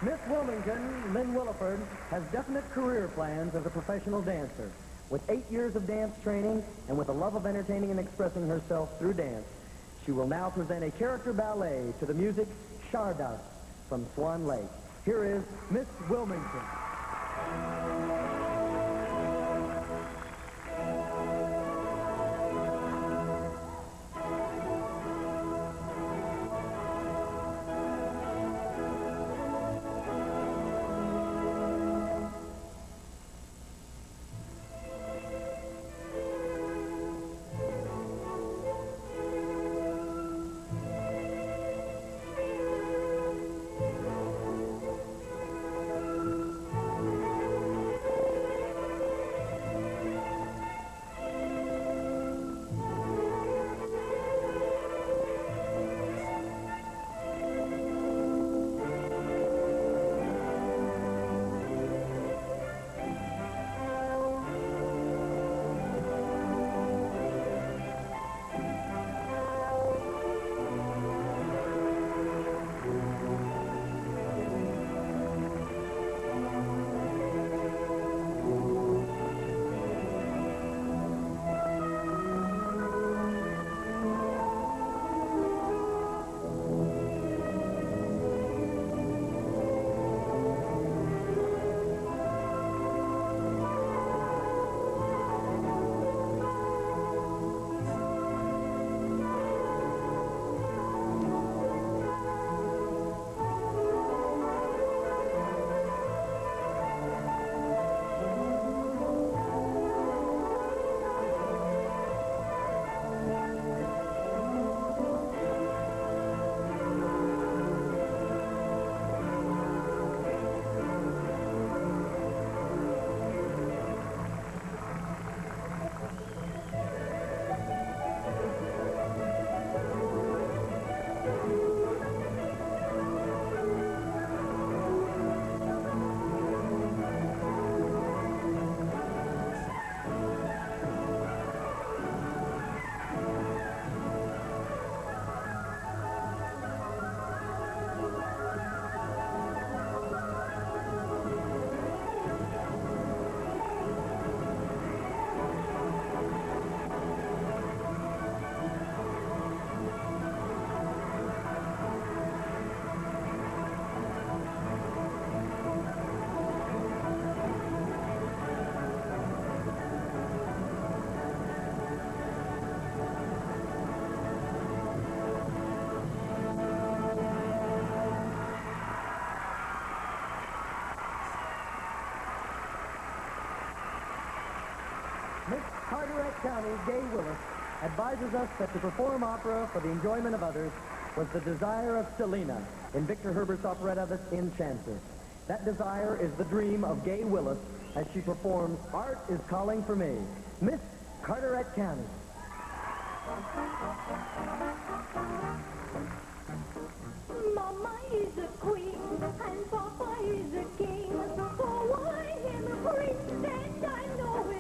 Miss Wilmington, Lynn Williford, has definite career plans as a professional dancer. With 8 years of dance training and with a love of entertaining and expressing herself through dance, she will now present a character ballet to the music Stardust from Swan Lake. Here is Miss Wilmington. Miss Carteret County, Gay Willis, advises us that to perform opera for the enjoyment of others was the desire of Selina in Victor Herbert's operetta The Enchantress. That desire is the dream of Gay Willis as she performs Art is Calling for Me. Miss Carteret County. Mama is a queen and Papa is a king. So I am a prince and I know it.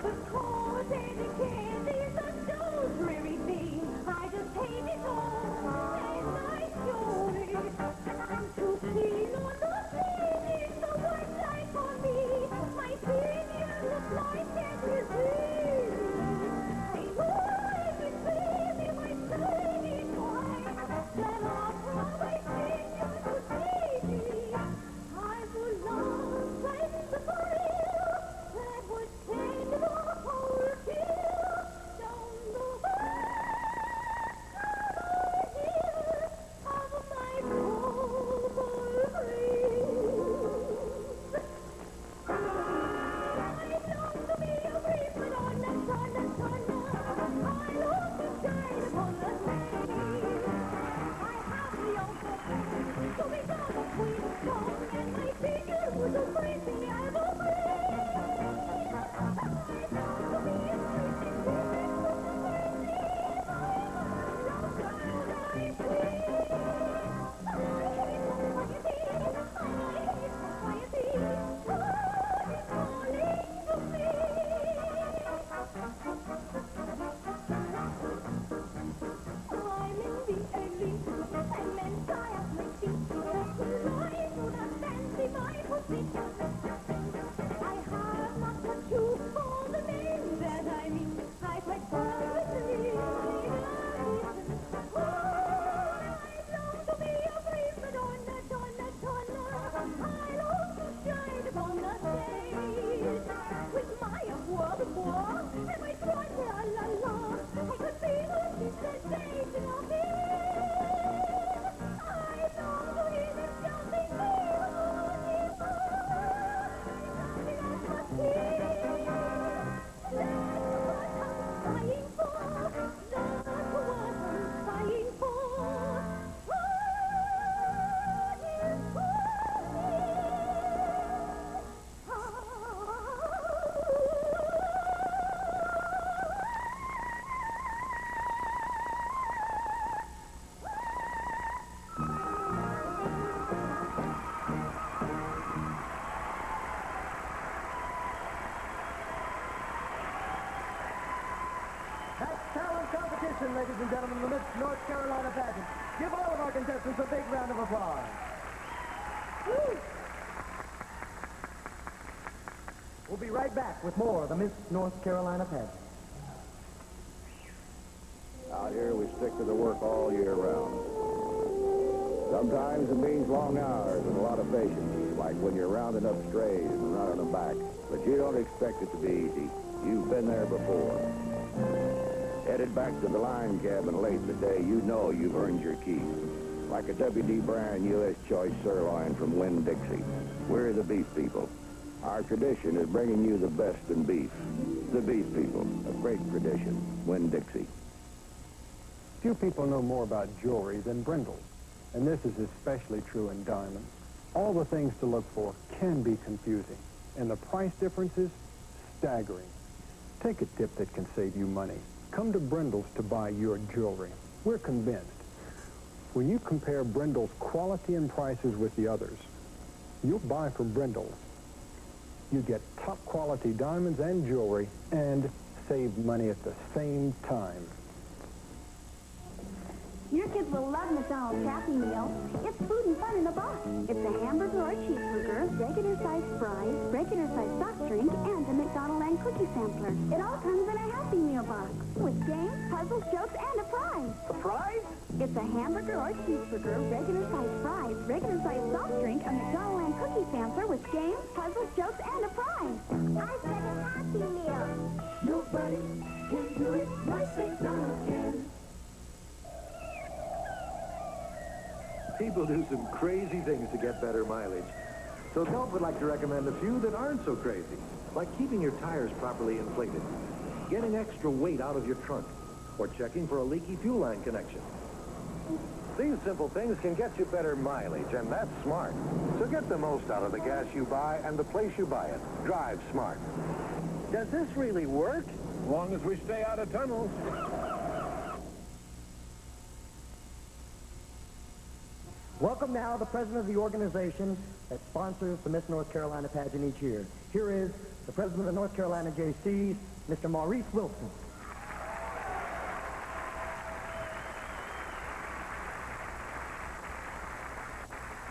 Because etiquette is a dull, dreary thing. I just hate it all and I show it. I'm too keen on the scene. It's the white light on me. My senior looks like everything. I know everything in my gentlemen, the Miss North Carolina Pageant. Give all of our contestants a big round of applause. Woo! We'll be right back with more of the Miss North Carolina Pageant. Out here, we stick to the work all year round. Sometimes it means long hours and a lot of patience, like when you're rounding up strays and running them back. But you don't expect it to be easy. You've been there before. Headed back to the line cabin late today, you know you've earned your keep. Like a W.D. Bryan U.S. Choice sirloin from Winn-Dixie. We're the beef people. Our tradition is bringing you the best in beef. The beef people, a great tradition. Winn-Dixie. Few people know more about jewelry than Brindle's, and this is especially true in diamonds. All the things to look for can be confusing, and the price difference is staggering. Take a tip that can save you money. Come to Brindle's to buy your jewelry. We're convinced. When you compare Brindle's quality and prices with the others, you'll buy from Brindle's. You get top quality diamonds and jewelry and save money at the same time. Your kids will love McDonald's Happy Meal. It's food and fun in a box. It's a hamburger or cheeseburger, regular-sized fries, regular-sized soft drink, and a McDonald's and cookie sampler. It all comes in a Happy Meal box with games, puzzles, jokes, and a prize. A prize? It's a hamburger or cheeseburger, regular-sized fries, regular-sized soft drink, a McDonald's and cookie sampler with games, puzzles, jokes, and a prize. I said a Happy Meal. Nobody can do it like McDonald's can. People do some crazy things to get better mileage. So Delp would like to recommend a few that aren't so crazy, like keeping your tires properly inflated, getting extra weight out of your trunk, or checking for a leaky fuel line connection. These simple things can get you better mileage, and that's smart. So get the most out of the gas you buy and the place you buy it. Drive smart. Does this really work? As long as we stay out of tunnels. Welcome now the president of the organization that sponsors the Miss North Carolina pageant each year. Here is the president of the North Carolina JCs, Mr. Maurice Wilson.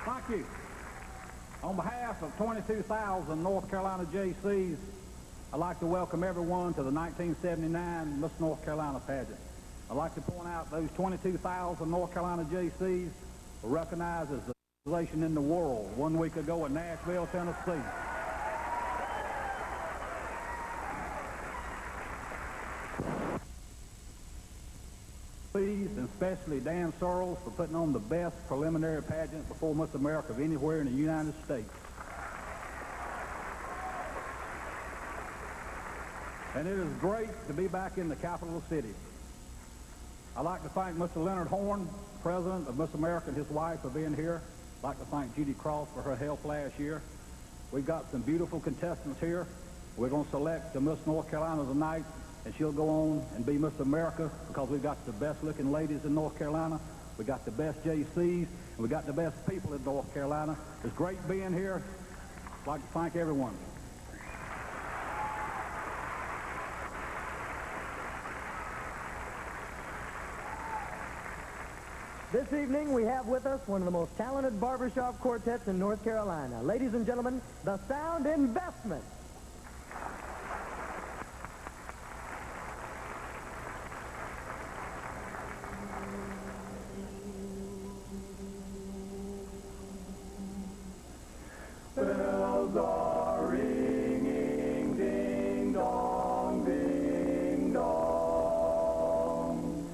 Thank you. On behalf of 22,000 North Carolina JCs, I'd like to welcome everyone to the 1979 Miss North Carolina pageant. I'd like to point out those 22,000 North Carolina JCs were recognized as the organization in the world 1 week ago in Nashville, Tennessee. And especially Dan Searles for putting on the best preliminary pageant before Miss America of anywhere in the United States. And it is great to be back in the capital city. I'd like to thank Mr. Leonard Horn, president of Miss America, and his wife for being here. I'd like to thank Judy Cross for her help last year. We've got some beautiful contestants here. We're going to select the Miss North Carolina tonight, and she'll go on and be Miss America because we've got the best-looking ladies in North Carolina. We got the best JCs, and we got the best people in North Carolina. It's great being here. I'd like to thank everyone. This evening, we have with us one of the most talented barbershop quartets in North Carolina. Ladies and gentlemen, the Sound Investment. Bells are ringing, ding dong, ding dong.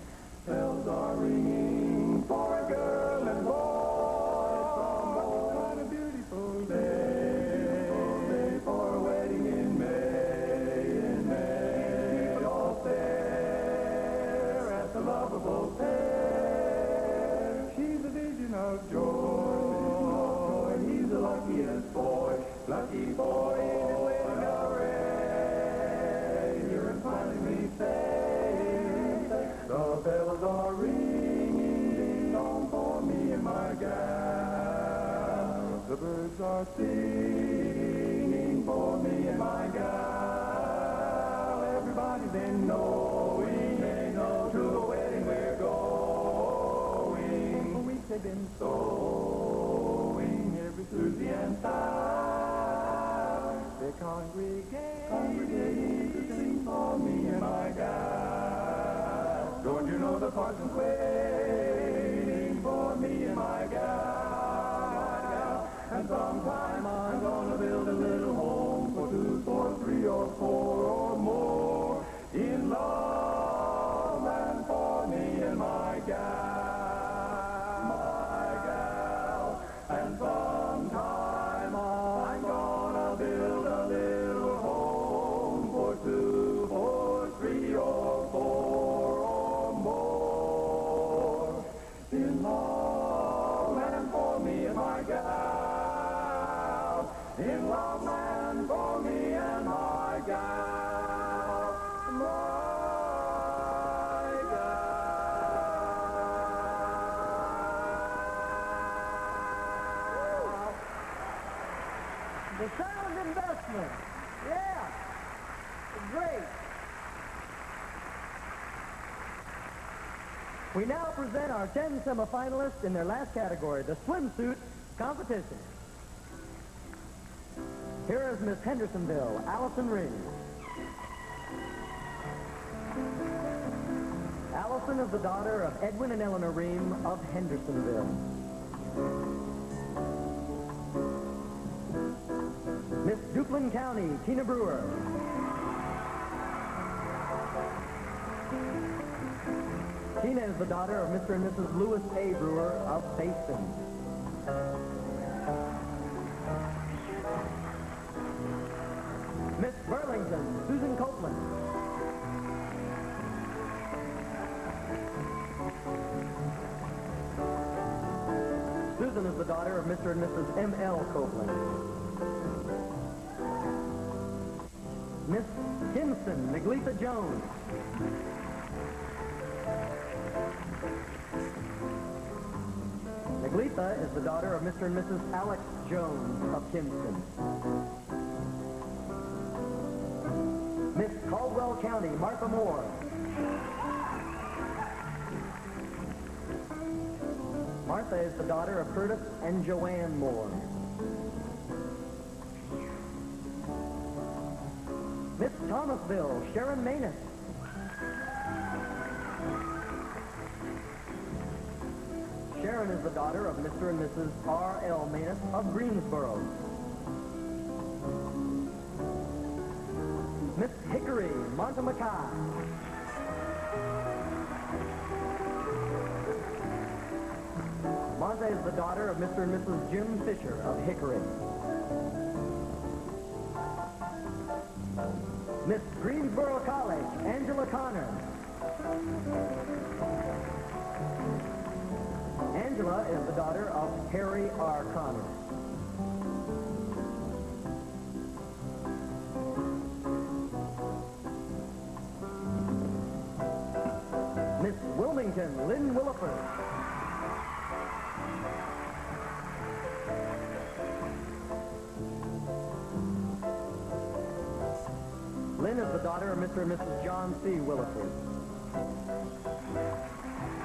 Bells are ringing for a girl and boy from what a beautiful day for a wedding in May. All stare at the lovable pair. She's a vision of joy, he's the luckiest boy, lucky boy in his wedding array. Hear him finally say, the bells are ringing, ding dong for me and my gal. The birds are singing for me and my gal. Everybody's been knowing they know to the wedding we're going. been sowing every Tuesday and Saturday. They congregate to sing for me and my gal. Don't you know the parson's waiting for me and my gal? And sometime I'm gonna build a little home for 2, for 3, or 4 or more in love and for me and my gal. And sometime I'm gonna build a little home for 2, for 3, or 4 or more in love and for me and my gal. In love and for me and my gal. The sound investment. Yeah. Great. We now present our 10 semifinalists in their last category, the swimsuit competition. Here is Miss Hendersonville, Allison Ring. Allison is the daughter of Edwin and Eleanor Ream of Hendersonville. Miss Duplin County, Tina Brewer. Tina is the daughter of Mr. and Mrs. Lewis A. Brewer of Basin. Miss Burlington, Susan Copeland. Susan is the daughter of Mr. and Mrs. M.L. Copeland. Miss Hinson, Niglita Jones. Niglita is the daughter of Mr. and Mrs. Alex Jones of Kinston. Miss Caldwell County, Martha Moore. Martha is the daughter of Curtis and Joanne Moore. Miss Thomasville, Sharon Manus. Sharon is the daughter of Mr. and Mrs. R.L. Manus of Greensboro. Miss Hickory, Monta Mackay. Monta is the daughter of Mr. and Mrs. Jim Fisher of Hickory. Miss Greensboro College, Angela Connor. Angela is the daughter of Harry R. Connor. Miss Wilmington, Lynn Williford. Lynn is the daughter of Mr. and Mrs. John C. Williford.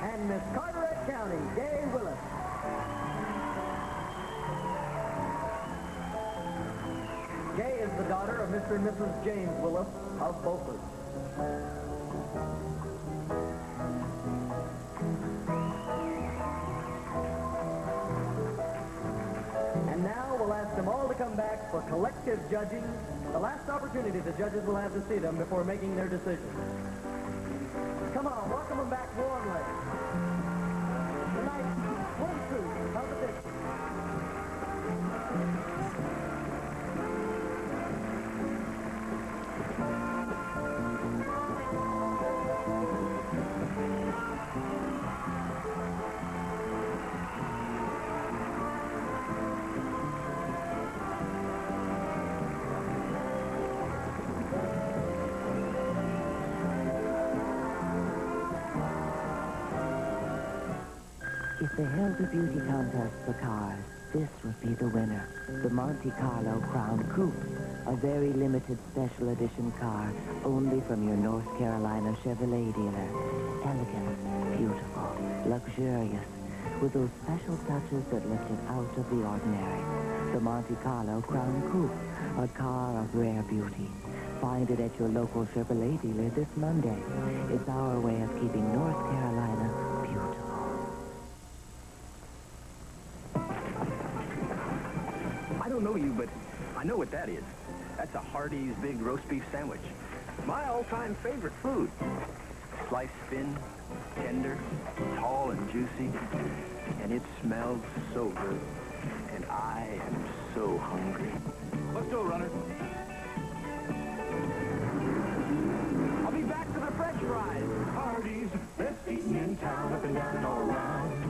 And Miss Carteret County, Gay Willis. Gay is the daughter of Mr. and Mrs. James Willis of Beaufort. And now we'll ask them all to come back for collective judging. The last opportunity the judges will have to see them before making their decision. Come on, welcome them back warmly. Tonight's swimsuit competition. If they held a beauty contest for cars, this would be the winner. The Monte Carlo Crown Coupe, a very limited special edition car only from your North Carolina Chevrolet dealer. Elegant, beautiful, luxurious, with those special touches that lift it out of the ordinary. The Monte Carlo Crown Coupe, a car of rare beauty. Find it at your local Chevrolet dealer this Monday. It's our way of keeping North Carolina beautiful. I don't know you, but I know what that is. That's a Hardee's Big Roast Beef Sandwich. My all-time favorite food. Sliced thin, tender, tall and juicy, and it smells so good. And I am so hungry. Let's go, runner. I'll be back for the French fries. Hardee's, best eating in town, up and down and all around.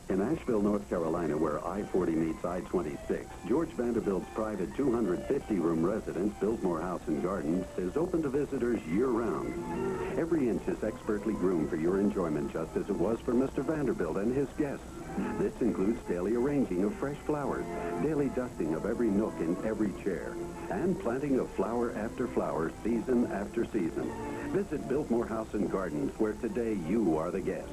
In Asheville, North Carolina, where I-40 meets I-26, George Vanderbilt's private 250-room residence, Biltmore House and Gardens, is open to visitors year-round. Every inch is expertly groomed for your enjoyment, just as it was for Mr. Vanderbilt and his guests. This includes daily arranging of fresh flowers, daily dusting of every nook and every chair, and planting of flower after flower, season after season. Visit Biltmore House and Gardens, where today you are the guest.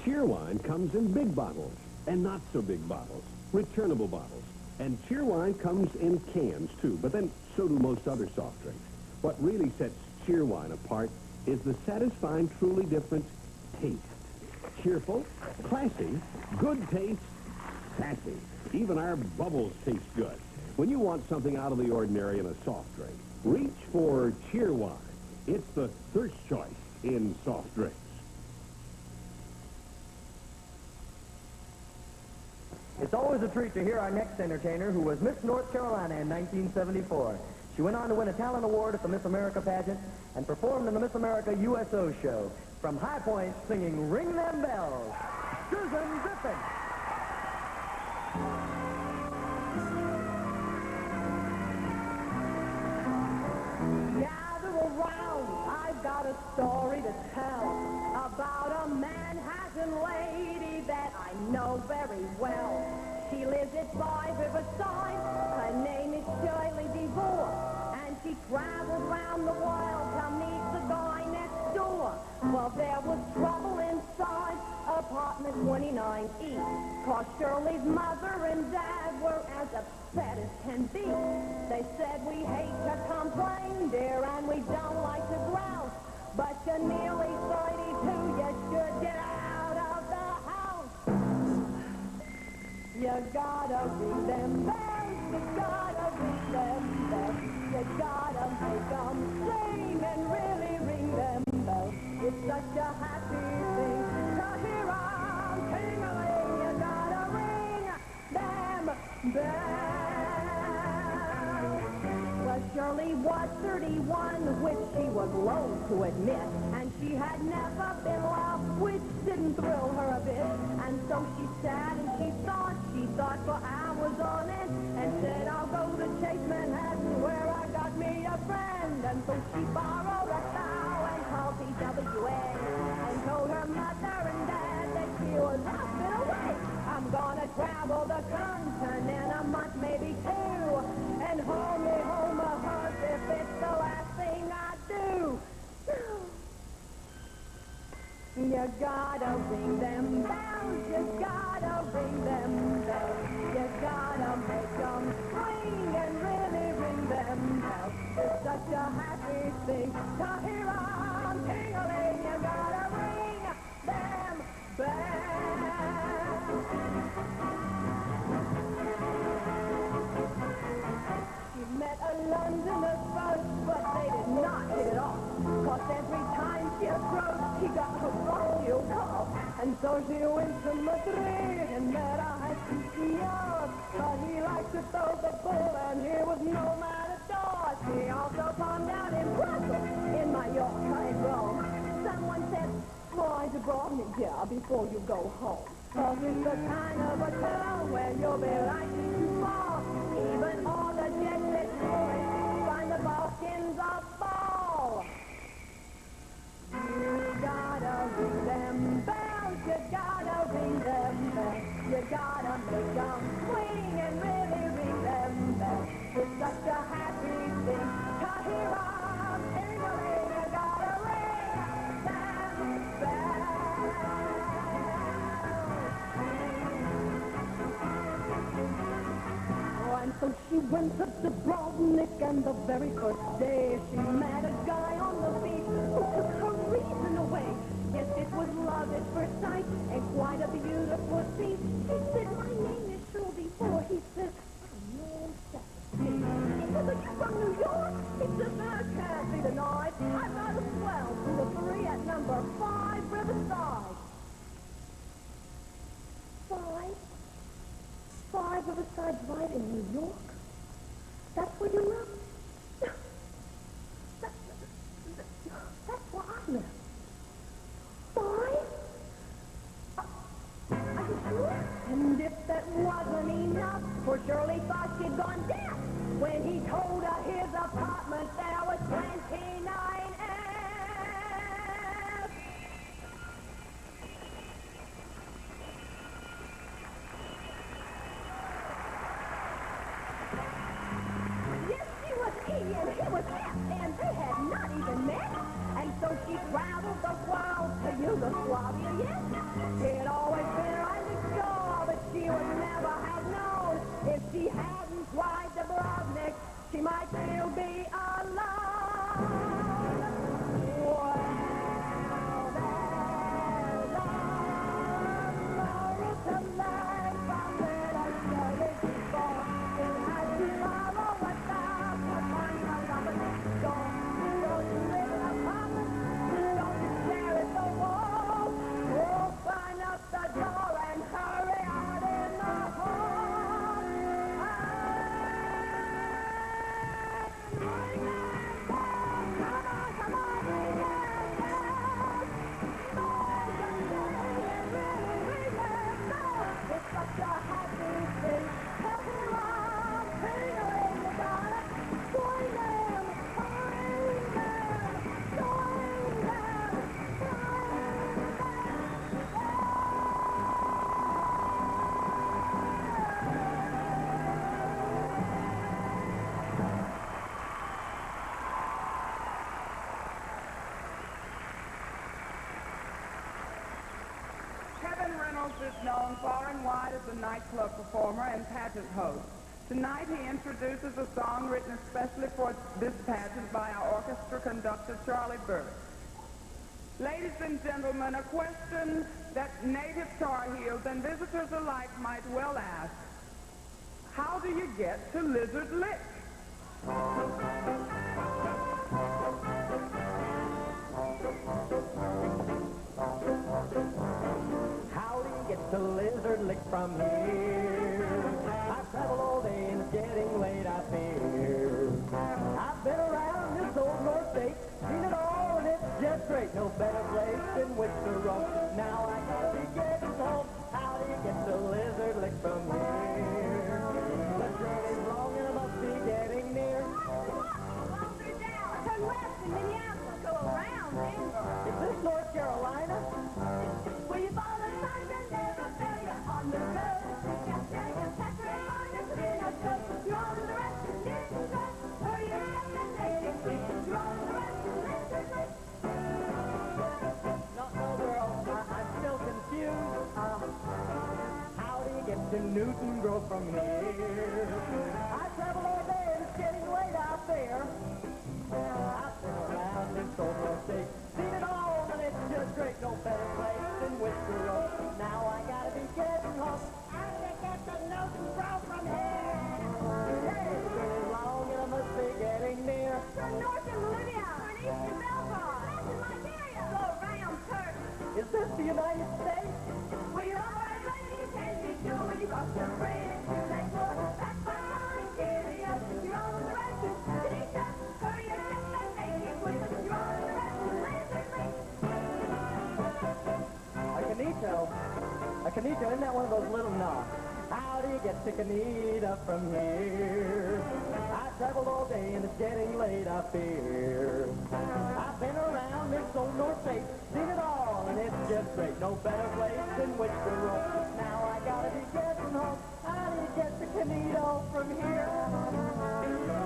Cheerwine comes in big bottles and not so big bottles, returnable bottles. And Cheerwine comes in cans, too, but then so do most other soft drinks. What really sets Cheerwine apart is the satisfying, truly different taste. Cheerful, classy, good taste, sassy. Even our bubbles taste good. When you want something out of the ordinary in a soft drink, reach for Cheerwine. It's the thirst choice in soft drinks. It's always a treat to hear our next entertainer, who was Miss North Carolina in 1974. She went on to win a talent award at the Miss America pageant and performed in the Miss America USO show. From High Point, singing Ring Them Bells, Susan Griffin. Gather around, I've got a story to tell about a Manhattan lady that I know very well. She lives at 5 Riverside. Her name is Shirley DeVore, and she travels round the world to meet the guy next door. Well, there was trouble inside apartment 29E, 'cause Shirley's mother and dad were as upset as can be. They said, we hate to complain, dear, and we don't like to grouse, but you're nearly 32, you should get out of the house. You gotta ring them bells, you gotta ring them bells, you gotta make them sing and really ring them bells. It's such a happy thing to hear them ting-a-ling. You gotta ring them bells. Well, Shirley was 31, which she was loath to admit, and she had never been loved, which didn't thrill her a bit. And so she sat and she thought for hours on end, and said, I'll go to Chase Manhattan, where I got me a friend. And so she borrowed a thou and called TWA, and told her mother and dad that she was off and away. I'm gonna travel the continent a month, maybe 2, and hold me home a hearse if it's the last thing I do. You gotta ring them bells, you gotta ring them bells, you gotta make them swing and really ring them bells. It's such a happy thing to hear them ting-a-ling. You gotta ring them bells. She met a Londoner first, but they did not hit it off, 'cause every time she approached, he got her bronchial cough. And so she went to Madrid and met a high senor, but he liked to throw the bull and he was no matador. She also bombed out in Brussels, in Mallorca and Rome. Someone said, fly to Bosnia before you go home, 'cause it's the kind of a town where you'll be likely to fall. Even all the jet-set tourists find the Balkans a ball. You gotta ring them bells, you gotta ring them bells, you gotta make them swing and really ring them bells. It's such a happy thing to hear them ting-a-ling. You gotta ring them bells. went to Dubrovnik, and the very first day she met a guy on the beach who took her reason away. Yes, it was love at first sight, and quite a beautiful scene. He said, my name is Shirley Moore. He said, I'm your Stephanie. He said, are you from New York? He said, I can't be denied. I got a swell from the 3 at number 5 Riverside. 5 Riverside Drive in New York? That's where you live? That's where I live. 5? Are you sure? And if that wasn't enough, for Shirley thought she'd gone deaf when he told her his apartment there was 29F. Yes, she was E and he was F, and they had not even met. And so she traveled the world to Yugoslavia, yes. It always been right next door, but she would never have known if she hadn't tried Dubrovnik, she might still be alone. Well, there's a moral to learn from little Shirley before. It has tomorrow without the fun of love next door. Don't you live in a apartment? Don't you stare at the wall? Open up the door and hurry out in the hall. Kevin Reynolds is known far and wide as a nightclub performer and pageant host. Tonight he introduces a song written especially for this pageant by our orchestra conductor, Charlie Burke. Ladies and gentlemen, a question that native Tar Heels and visitors alike might well ask: how do you get to Lizard Lick? How do you get to Lizard Lick from here? I've traveled all day and it's getting late, I fear. I've been around this old North State, seen it all, and it's just great. No better place than which to roam. Now I gotta be getting home. How do you get to Lizard Lick from here? The journey's long and I must be getting near. Turn left in Minneapolis, go around Denver. Is this North Carolina? Will you follow the signs and never fail you on the road? You can't tell you, Patrick, on your Casino Club. You're on the rest of the hurry up and make it quick. You're on the rest of Lizard Lick. No, girl, I'm still confused. How do you get to Newton Grove from here? I travel all day and it's getting late out there. I've been around this old North State, seen it all, and it's just great. No better place than Whisker Road. Now I gotta be getting home. How do you get to Newton Grove from here? Hey, it's getting long and I must be getting near. Turn north in Bolivia. Turn east in Belfast. West in Liberia. Go around Turkey. Is this the United States? Well, you're all right, lady. You can't be sure when you cross the bridge. You're like, well, that's my Nigeria. You're on the rest of Tunisia. Hurry up and make it quick. You're on the rest of Lizard Lick. A Canito, isn't that one of those little knobs? How do you get to Canita from here? I traveled all day and it's getting late, I fear. I've been around this old North State, seen it all, and it's just great. No better place than which to roam. Now I gotta be getting home. How do you get to Canito from here?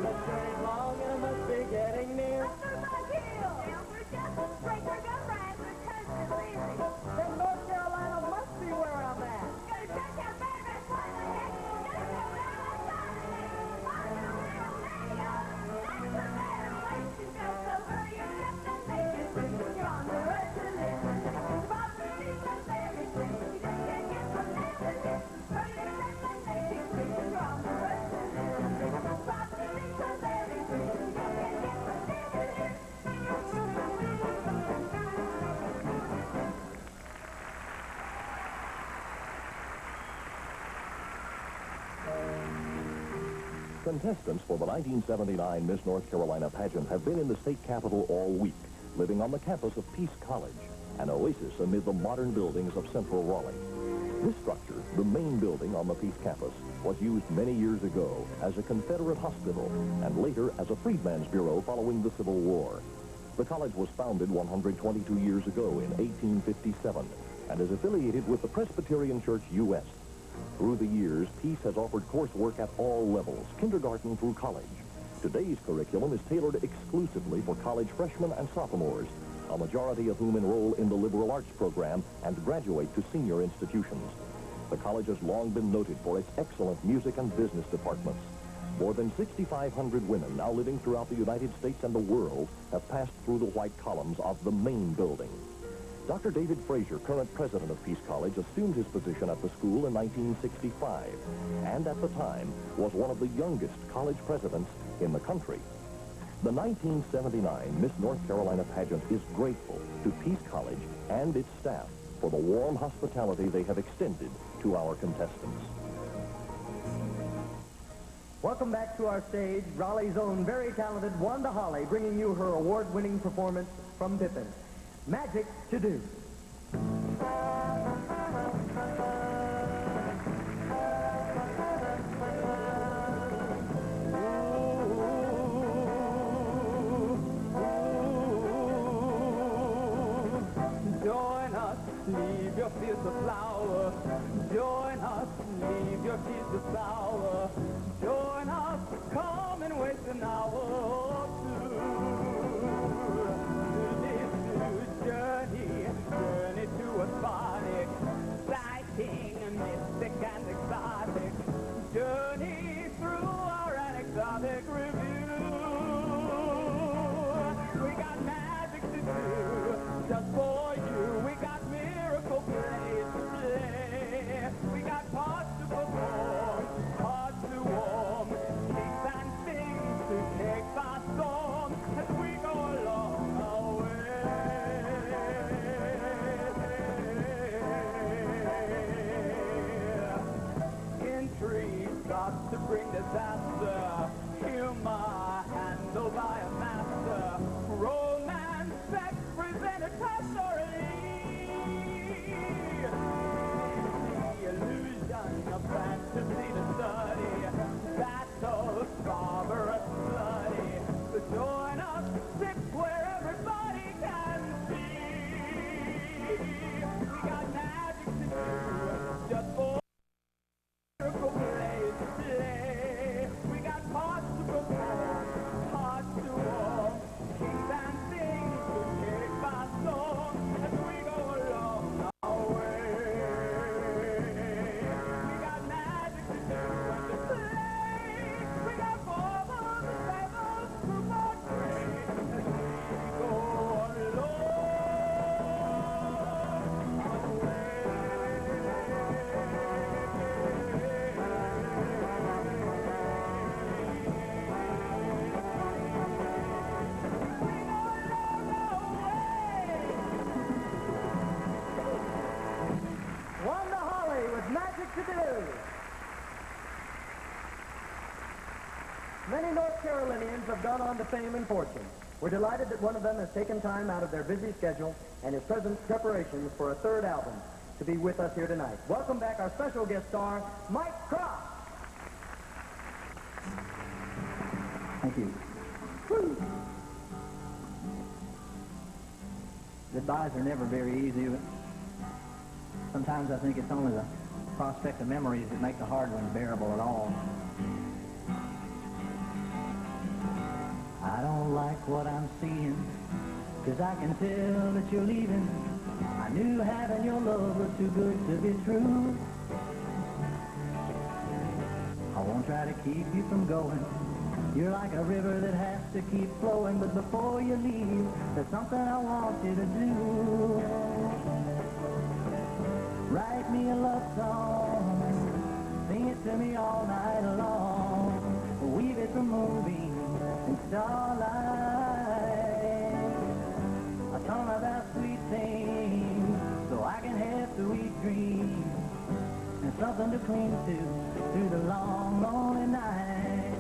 The journey's long and I must be getting near. Then North Carolina must be where I'm at. contestants for the 1979 Miss North Carolina pageant have been in the state capitol all week, living on the campus of Peace College, an oasis amid the modern buildings of central Raleigh. This structure, the main building on the Peace campus, was used many years ago as a Confederate hospital and later as a freedmen's bureau following the Civil War. The college was founded 122 years ago in 1857 and is affiliated with the Presbyterian Church U.S. Through the years, Peace has offered coursework at all levels, kindergarten through college. Today's curriculum is tailored exclusively for college freshmen and sophomores, a majority of whom enroll in the liberal arts program and graduate to senior institutions. The college has long been noted for its excellent music and business departments. More than 6,500 women now living throughout the United States and the world have passed through the white columns of the main building. Dr. David Frazier, current president of Peace College, assumed his position at the school in 1965, and at the time was one of the youngest college presidents in the country. The 1979 Miss North Carolina pageant is grateful to Peace College and its staff for the warm hospitality they have extended to our contestants. Welcome back to our stage, Raleigh's own very talented Wanda Holly, bringing you her award-winning performance from Pippin, Magic to Do. Join us, leave your fears of flower. Join us, leave your tears of sour. Join us, come and waste an hour or two. This journey to a spot exciting and mystic and exotic. Journey through our exotic review. We got magic to do just for you. We got miracle plays to play. We got parts to perform, hearts to warm, kicks and things to take by storm as we go along our way. Intrigue starts to bring disaster. Humor handled by a master. Romance, sex presented pastorally. The illusion of fantasy to study. Battle, barbarous, bloody. So join us, sip where everybody can see. We got magic to do just for miracle plays to play. We got parts to perform, hearts to warm, kings and things to take by storm as we go along our way. We got magic to do and to play. We got formulas and tables to portray as we go along our way. Wanda Holly with Magic to Do. Many North Carolinians have gone on to fame and fortune. We're delighted that one of them has taken time out of their busy schedule and his present preparations for a third album to be with us here tonight. Welcome back our special guest star, Mike Cross. Thank you. Woo. Goodbyes are never very easy, but sometimes I think it's only the prospect of memories that make the hard ones bearable at all. I don't like what I'm seeing, 'cause I can tell that you're leaving. I knew having your love was too good to be true. I won't try to keep you from going. You're like a river that has to keep flowing, but before you leave, there's something I want you to do. Write me a love song, sing it to me all night long, weave it from moonbeams and starlight, a song about sweet things, so I can have sweet dreams, and something to cling to through the long, lonely night.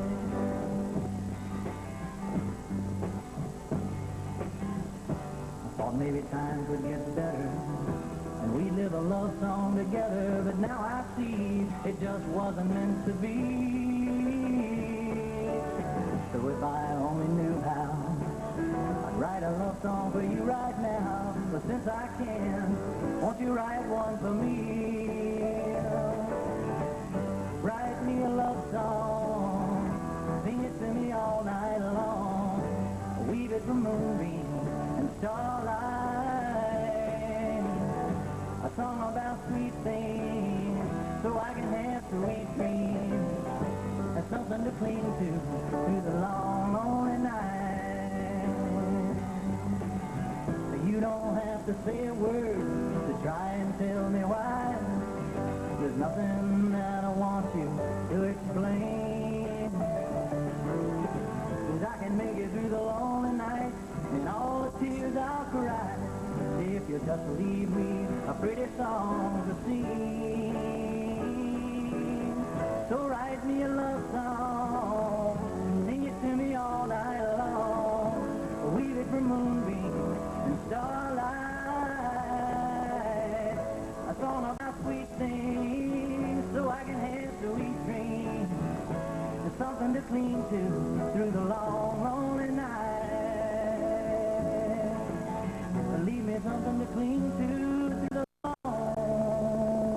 now I see it just wasn't meant to be. So if I only knew how, I'd write a love song for you right now. But since I can, won't you write one for me? Write me a love song, sing it to me all night long. Weave it from moonbeams and starlight. A song about sweet things, so I can have sweet dreams. And something to cling to through the long, lonely night. You don't have to say a word to try and tell me why. There's nothing that I want you to explain. 'Cause I can make it through the lonely night and all the tears I'll cry if you just leave me a pretty song to sing. So write me a love song, sing it to me all night long. Weave it from moonbeams and starlight. A song about sweet things, so I can have sweet dreams. There's something to cling to through the long, lonely night. Leave me something to cling to through the long.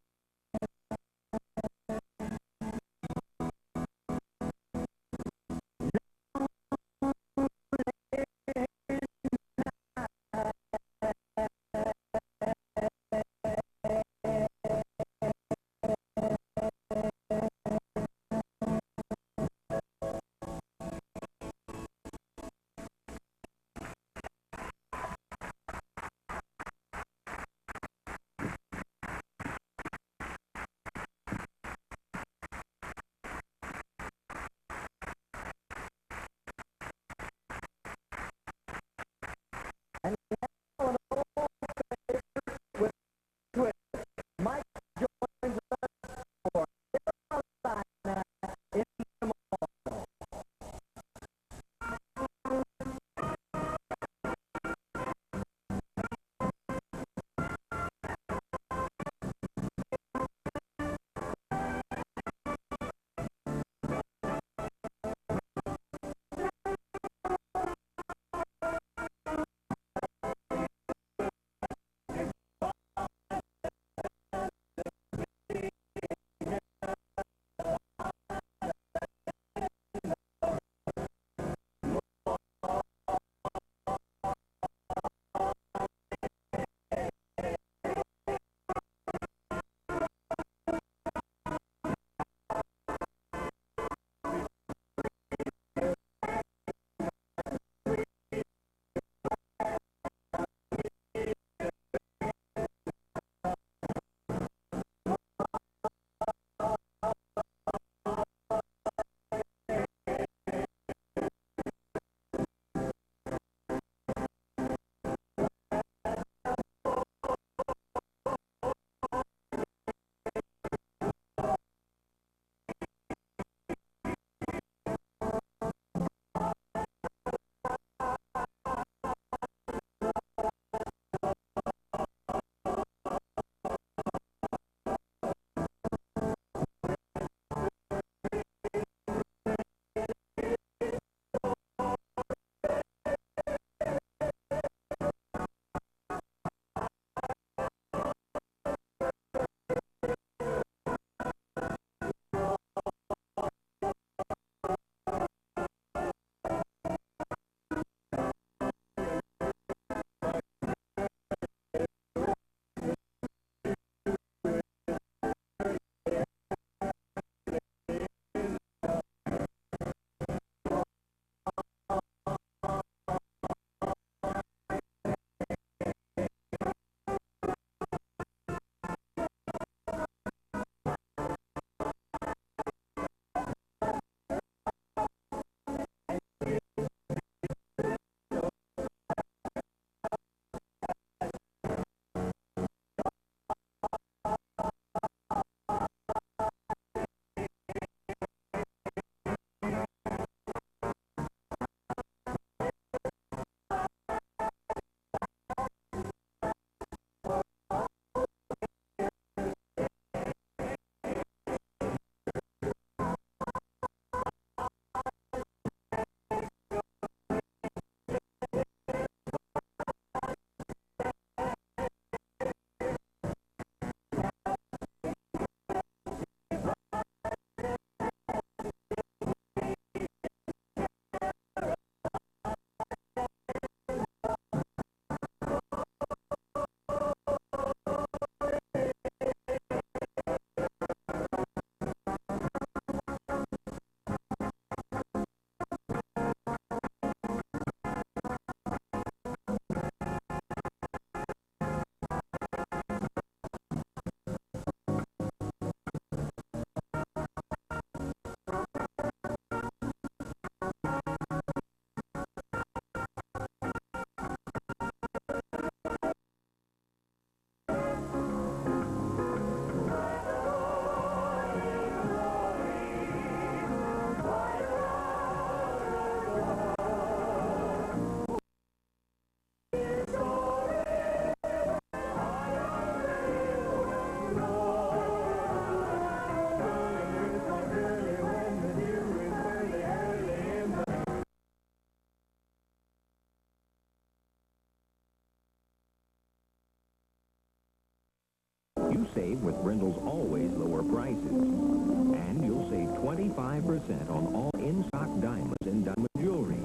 save with Brindle's always lower prices. And you'll save 25% on all in-stock diamonds and diamond jewelry.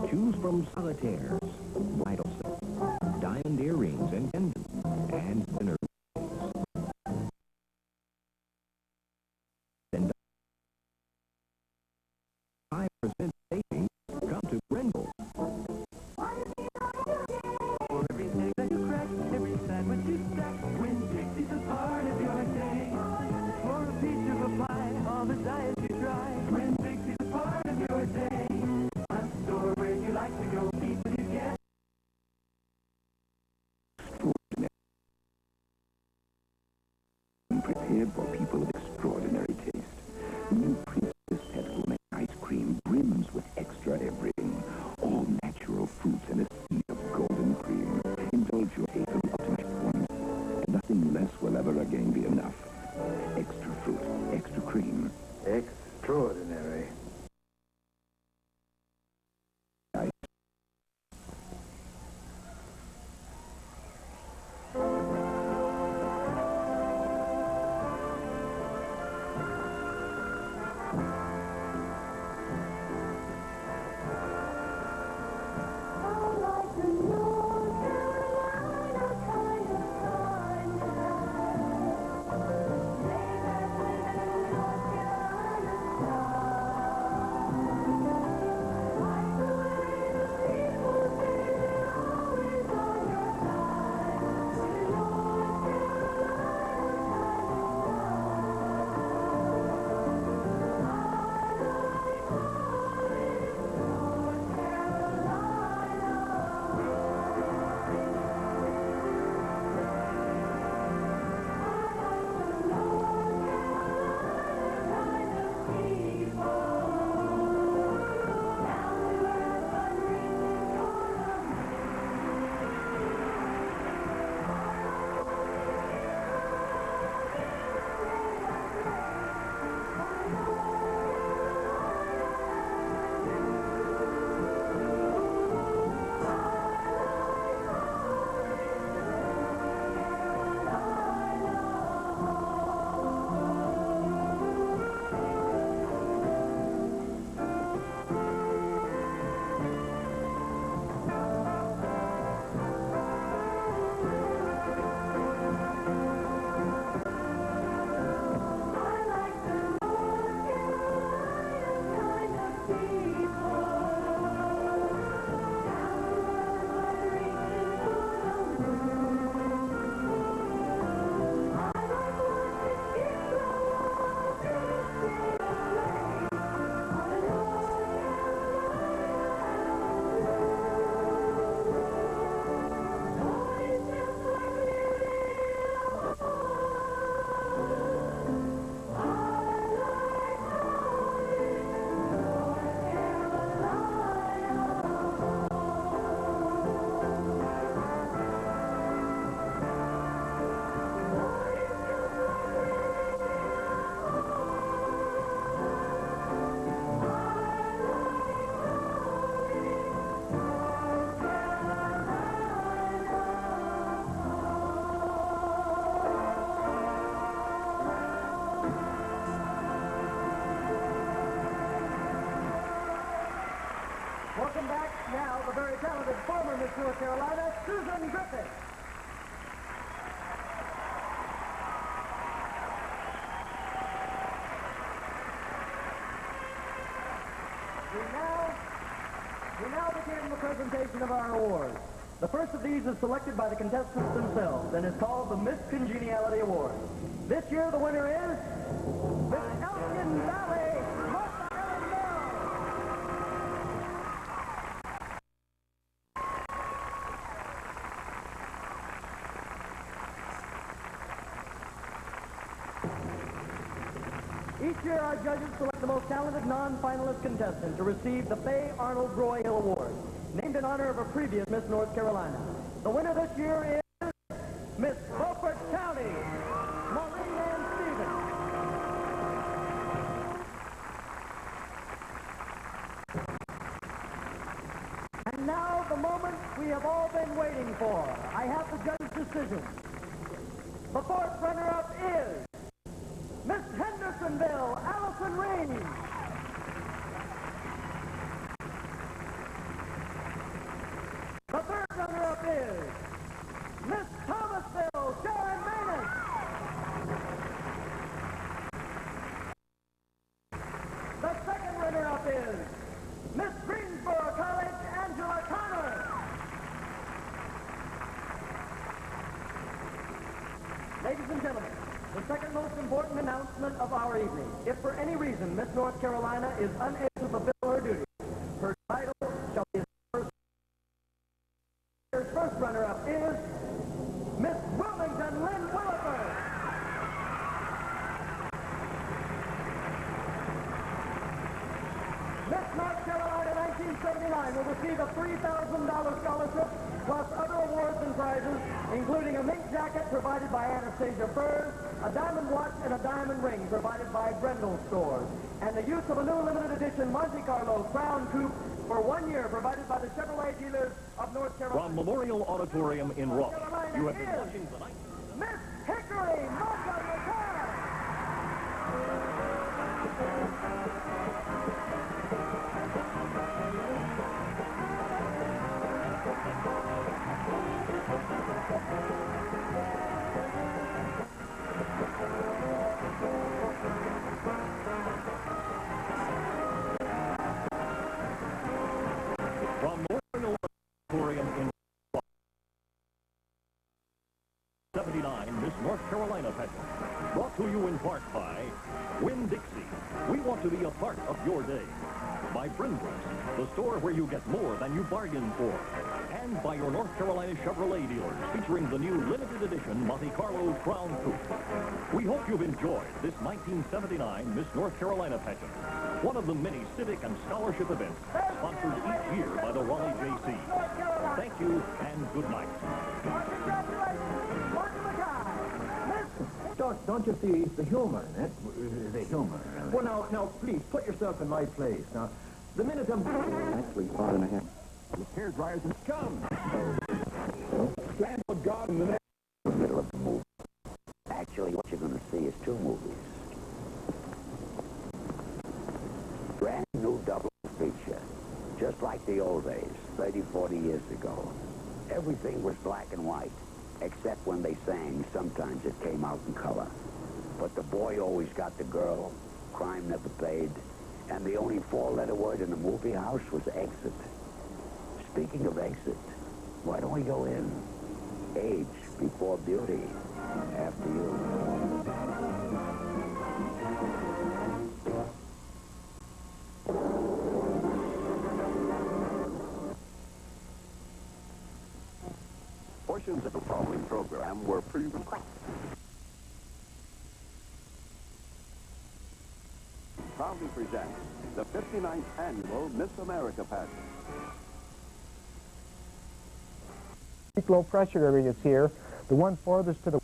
Choose from solitaires, bridal sets, diamond earrings and pendants, and dinner rings. And 5% savings come to Brindle. Everything that you crack, every sandwich you stack, when Dixie's a part of your day. For a piece of a pie, all the diets you try, when Dixie's a part of your day. A store where you like to go, eat what you get. Prepared for people of extraordinary taste. New Princess Pet Gourmet ice cream brims with extra everything. All natural fruits and a sea of golden cream. Indulge your taste of the ultimate performance, and nothing less will ever again be enough. Extra fruit, extra cream. Extraordinary. Welcome back now, the very talented former Miss North Carolina, Susan Griffith. We now begin the presentation of our awards. The first of these is selected by the contestants themselves and is called the Miss Congeniality Award. This year the winner is Miss Elkin Valley, Martha Ellen Bell. Each year our judges select the most talented non-finalist contestant to receive the Faye Arnold Roy Hill Award, named in honor of a previous Miss North Carolina. The winner this year is Miss Beaufort County, Maureen Ann Stevens. And now the moment we have all been waiting for. I have the judge's decision. The fourth runner-up is Ladies and gentlemen, the second most important announcement of our evening. If for any reason Miss North Carolina is unable to fulfill her duties, her title shall be first. Her first runner-up is Miss Wilmington Lynn Williford. Miss North Carolina 1979 will receive a $3,000 scholarship plus other awards and prizes, including a mink jacket provided by Anastasia Furs, a diamond watch, and a diamond ring provided by Brendel Stores, and the use of a new limited edition Monte Carlo Crown Coupe for 1 year provided by the Chevrolet dealers of North Carolina. From Memorial Auditorium in Raleigh, you have been watching tonight. Miss Hickory Montgomery. From Memorial Auditorium in 79 Miss North Carolina Pageant, brought to you in part by Winn-Dixie. We want to be a part of your day. By Brindle's, the store where you get more than you bargained for. And by your North Carolina Chevrolet dealers, featuring the new limited edition Monte Carlo Crown Coupe. We hope you've enjoyed this 1979 Miss North Carolina Pageant, one of the many civic and scholarship events sponsored each year by the Raleigh J.C. Thank you and good night. Don't you see the humor in it? The humor. Well, now, please, put yourself in my place. Now, the minute I'm... Actually, 5.5. The hair dryers and come. Stand for God in the name. In the middle of the movie. Actually, what you're going to see is two movies. Brand new double feature. Just like the old days, 30, 40 years ago. Everything was black and white. Except when they sang, sometimes it came out in color. But the boy always got the girl, crime never paid, and the only four-letter word in the movie house was exit. Speaking of exit, why don't we go in? Age before beauty. After you. Portions of the following program were pre-recorded. Proudly presents the 59th annual Miss America Pageant. Low pressure area is here. The one farthest to the